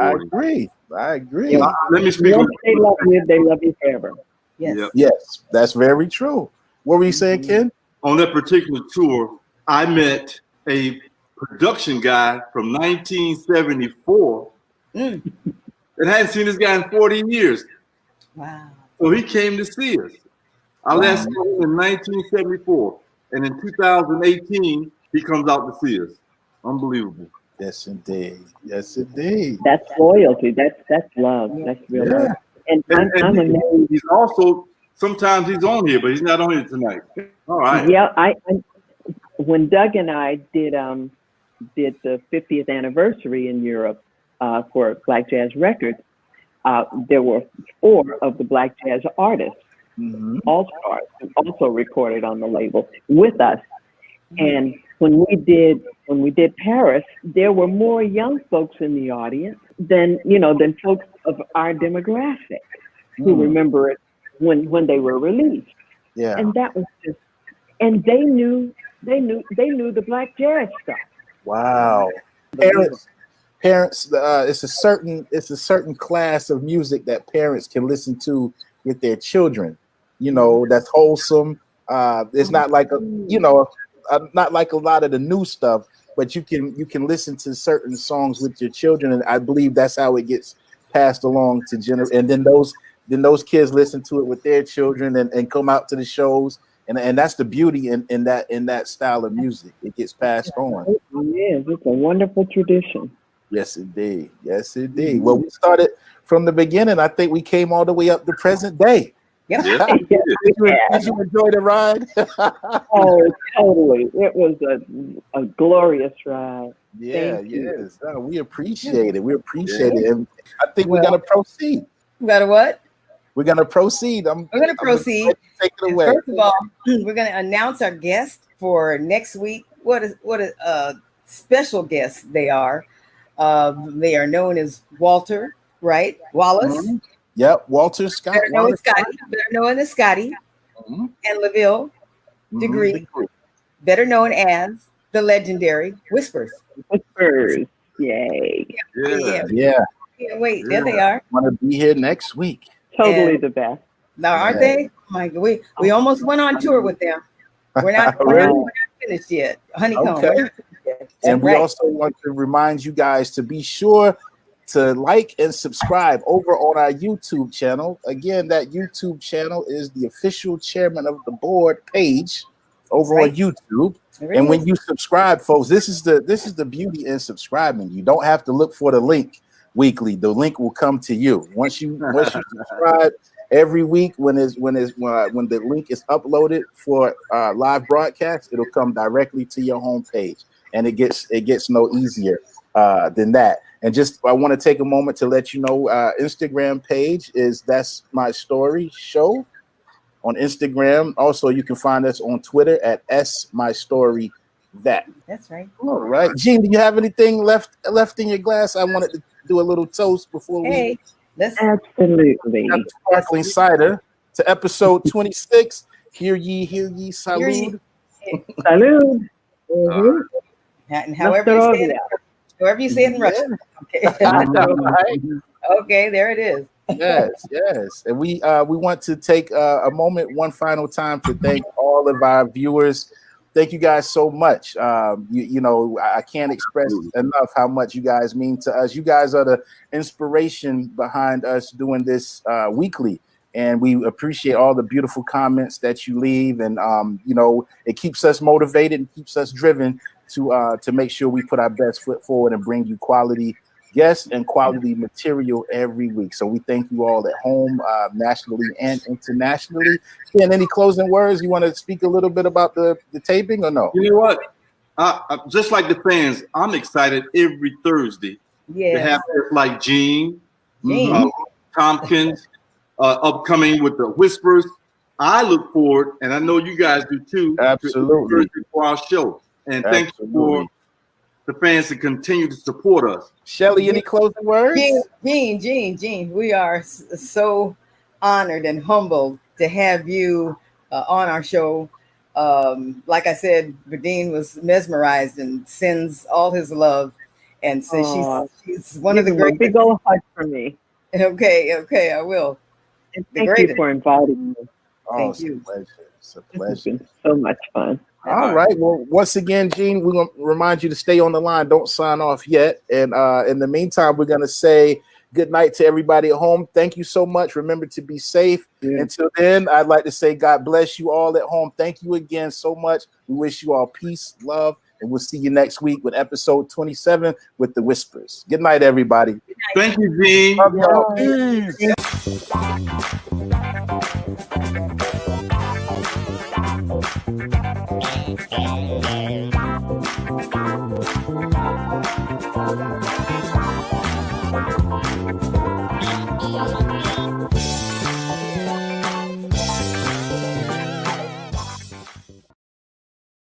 Speaker 1: I agree.
Speaker 2: Yeah, let me speak.
Speaker 4: Once they love you forever.
Speaker 3: Yes.
Speaker 2: Yep.
Speaker 1: Yes, that's very true. What were you saying, Ken?
Speaker 2: On that particular tour, I met a production guy from 1974 and hadn't seen this guy in 40 years.
Speaker 3: Wow.
Speaker 2: So he came to see us. I last saw him in 1974. And in 2018, he comes out to see us. Unbelievable.
Speaker 1: Yes, indeed. Yes, indeed.
Speaker 4: That's loyalty. That's love. That's real love. And I'm amazed.
Speaker 2: He's also, sometimes he's on here, but he's not on here tonight. All right.
Speaker 4: Yeah, I when Doug and I did the 50th anniversary in Europe for Black Jazz Records, there were 4 of the Black Jazz artists, all-stars, who also recorded on the label with us. And when we did Paris, there were more young folks in the audience than folks of our demographic who remember it when they were released.
Speaker 1: Yeah.
Speaker 4: And that was just, and they knew the Black Jazz stuff.
Speaker 1: Wow. Parents, it's a certain class of music that parents can listen to with their children. That's wholesome. It's not like not like a lot of the new stuff, but you can listen to certain songs with your children, and I believe that's how it gets passed along to and then those kids listen to it with their children and come out to the shows, and that's the beauty in that style of music. It gets passed on.
Speaker 4: It is. It's a wonderful tradition.
Speaker 1: Yes, indeed. Yes, indeed. Well, we started from the beginning. I think we came all the way up to present day.
Speaker 3: Yep.
Speaker 1: Did you enjoy the ride?
Speaker 4: Oh, totally. It was a glorious ride.
Speaker 1: Yeah, yes. We appreciate it. We appreciate it. And I think we're going to proceed.
Speaker 3: We got to what?
Speaker 1: We're going to proceed.
Speaker 3: We're going to proceed.
Speaker 1: Take it away.
Speaker 3: First of all, we're going to announce our guest for next week. What a special guests they are. They are known as Walter, right? Wallace.
Speaker 1: Mm-hmm. Yep, Walter Scott.
Speaker 3: Better known as Scotty, and LaVille Degree, better known as the legendary Whispers.
Speaker 4: Yay!
Speaker 1: Yeah.
Speaker 3: Wait, there they are.
Speaker 1: Want to be here next week?
Speaker 4: Totally the best.
Speaker 3: Now, aren't they? Oh my God, we almost went on tour with them. We're not finished yet. Honeycomb.
Speaker 1: Okay. And we also want to remind you guys to be sure to like and subscribe over on our YouTube channel. Again, that YouTube channel is the official Chairman of the Board page over on YouTube. And when you subscribe, folks, this is the beauty in subscribing. You don't have to look for the link weekly. The link will come to you once you subscribe every week. When the link is uploaded for live broadcast, it'll come directly to your homepage, and it gets no easier than that. And I want to take a moment to let you know, Instagram page is That's My Story Show on Instagram. Also, you can find us on Twitter at SMyStoryThat.
Speaker 3: That's right.
Speaker 1: All right. Gene, do you have anything left in your glass? I wanted to do a little toast before we...
Speaker 4: Absolutely.
Speaker 1: Sparkling cider to episode 26. Hear ye, salud.
Speaker 4: Salud.
Speaker 3: And however you say it in Russian. Okay. Okay, there it is.
Speaker 1: Yes. And we want to take a moment, one final time, to thank all of our viewers. Thank you guys so much. I can't express enough how much you guys mean to us. You guys are the inspiration behind us doing this weekly. And we appreciate all the beautiful comments that you leave. And, it keeps us motivated and keeps us driven to make sure we put our best foot forward and bring you quality guests and quality material every week. So we thank you all at home, nationally and internationally. And any closing words? You want to speak a little bit about the taping or no?
Speaker 2: You know what? I just like the fans, I'm excited every Thursday to have like Gene. Tompkins, upcoming with the Whispers. I look forward, and I know you guys do too.
Speaker 1: Absolutely.
Speaker 2: For our show. And thank you for the fans to continue to support us.
Speaker 1: Shelly, any closing words?
Speaker 3: Gene, we are so honored and humbled to have you on our show. Like I said, Verdine was mesmerized and sends all his love. And so she's one of the great.
Speaker 4: Big old hug for me.
Speaker 3: Okay, I will.
Speaker 4: And thank you for inviting me.
Speaker 3: Thank you.
Speaker 1: It's a pleasure.
Speaker 4: It's been so much fun.
Speaker 1: All right. Well, once again, Gene, we're going to remind you to stay on the line. Don't sign off yet. And in the meantime, we're going to say good night to everybody at home. Thank you so much. Remember to be safe. Yeah. Until then, I'd like to say God bless you all at home. Thank you again so much. We wish you all peace, love, and we'll see you next week with episode 27 with the Whispers. Good night, everybody.
Speaker 2: Thank you, Gene.
Speaker 1: Love y'all. Peace.
Speaker 5: Thank you.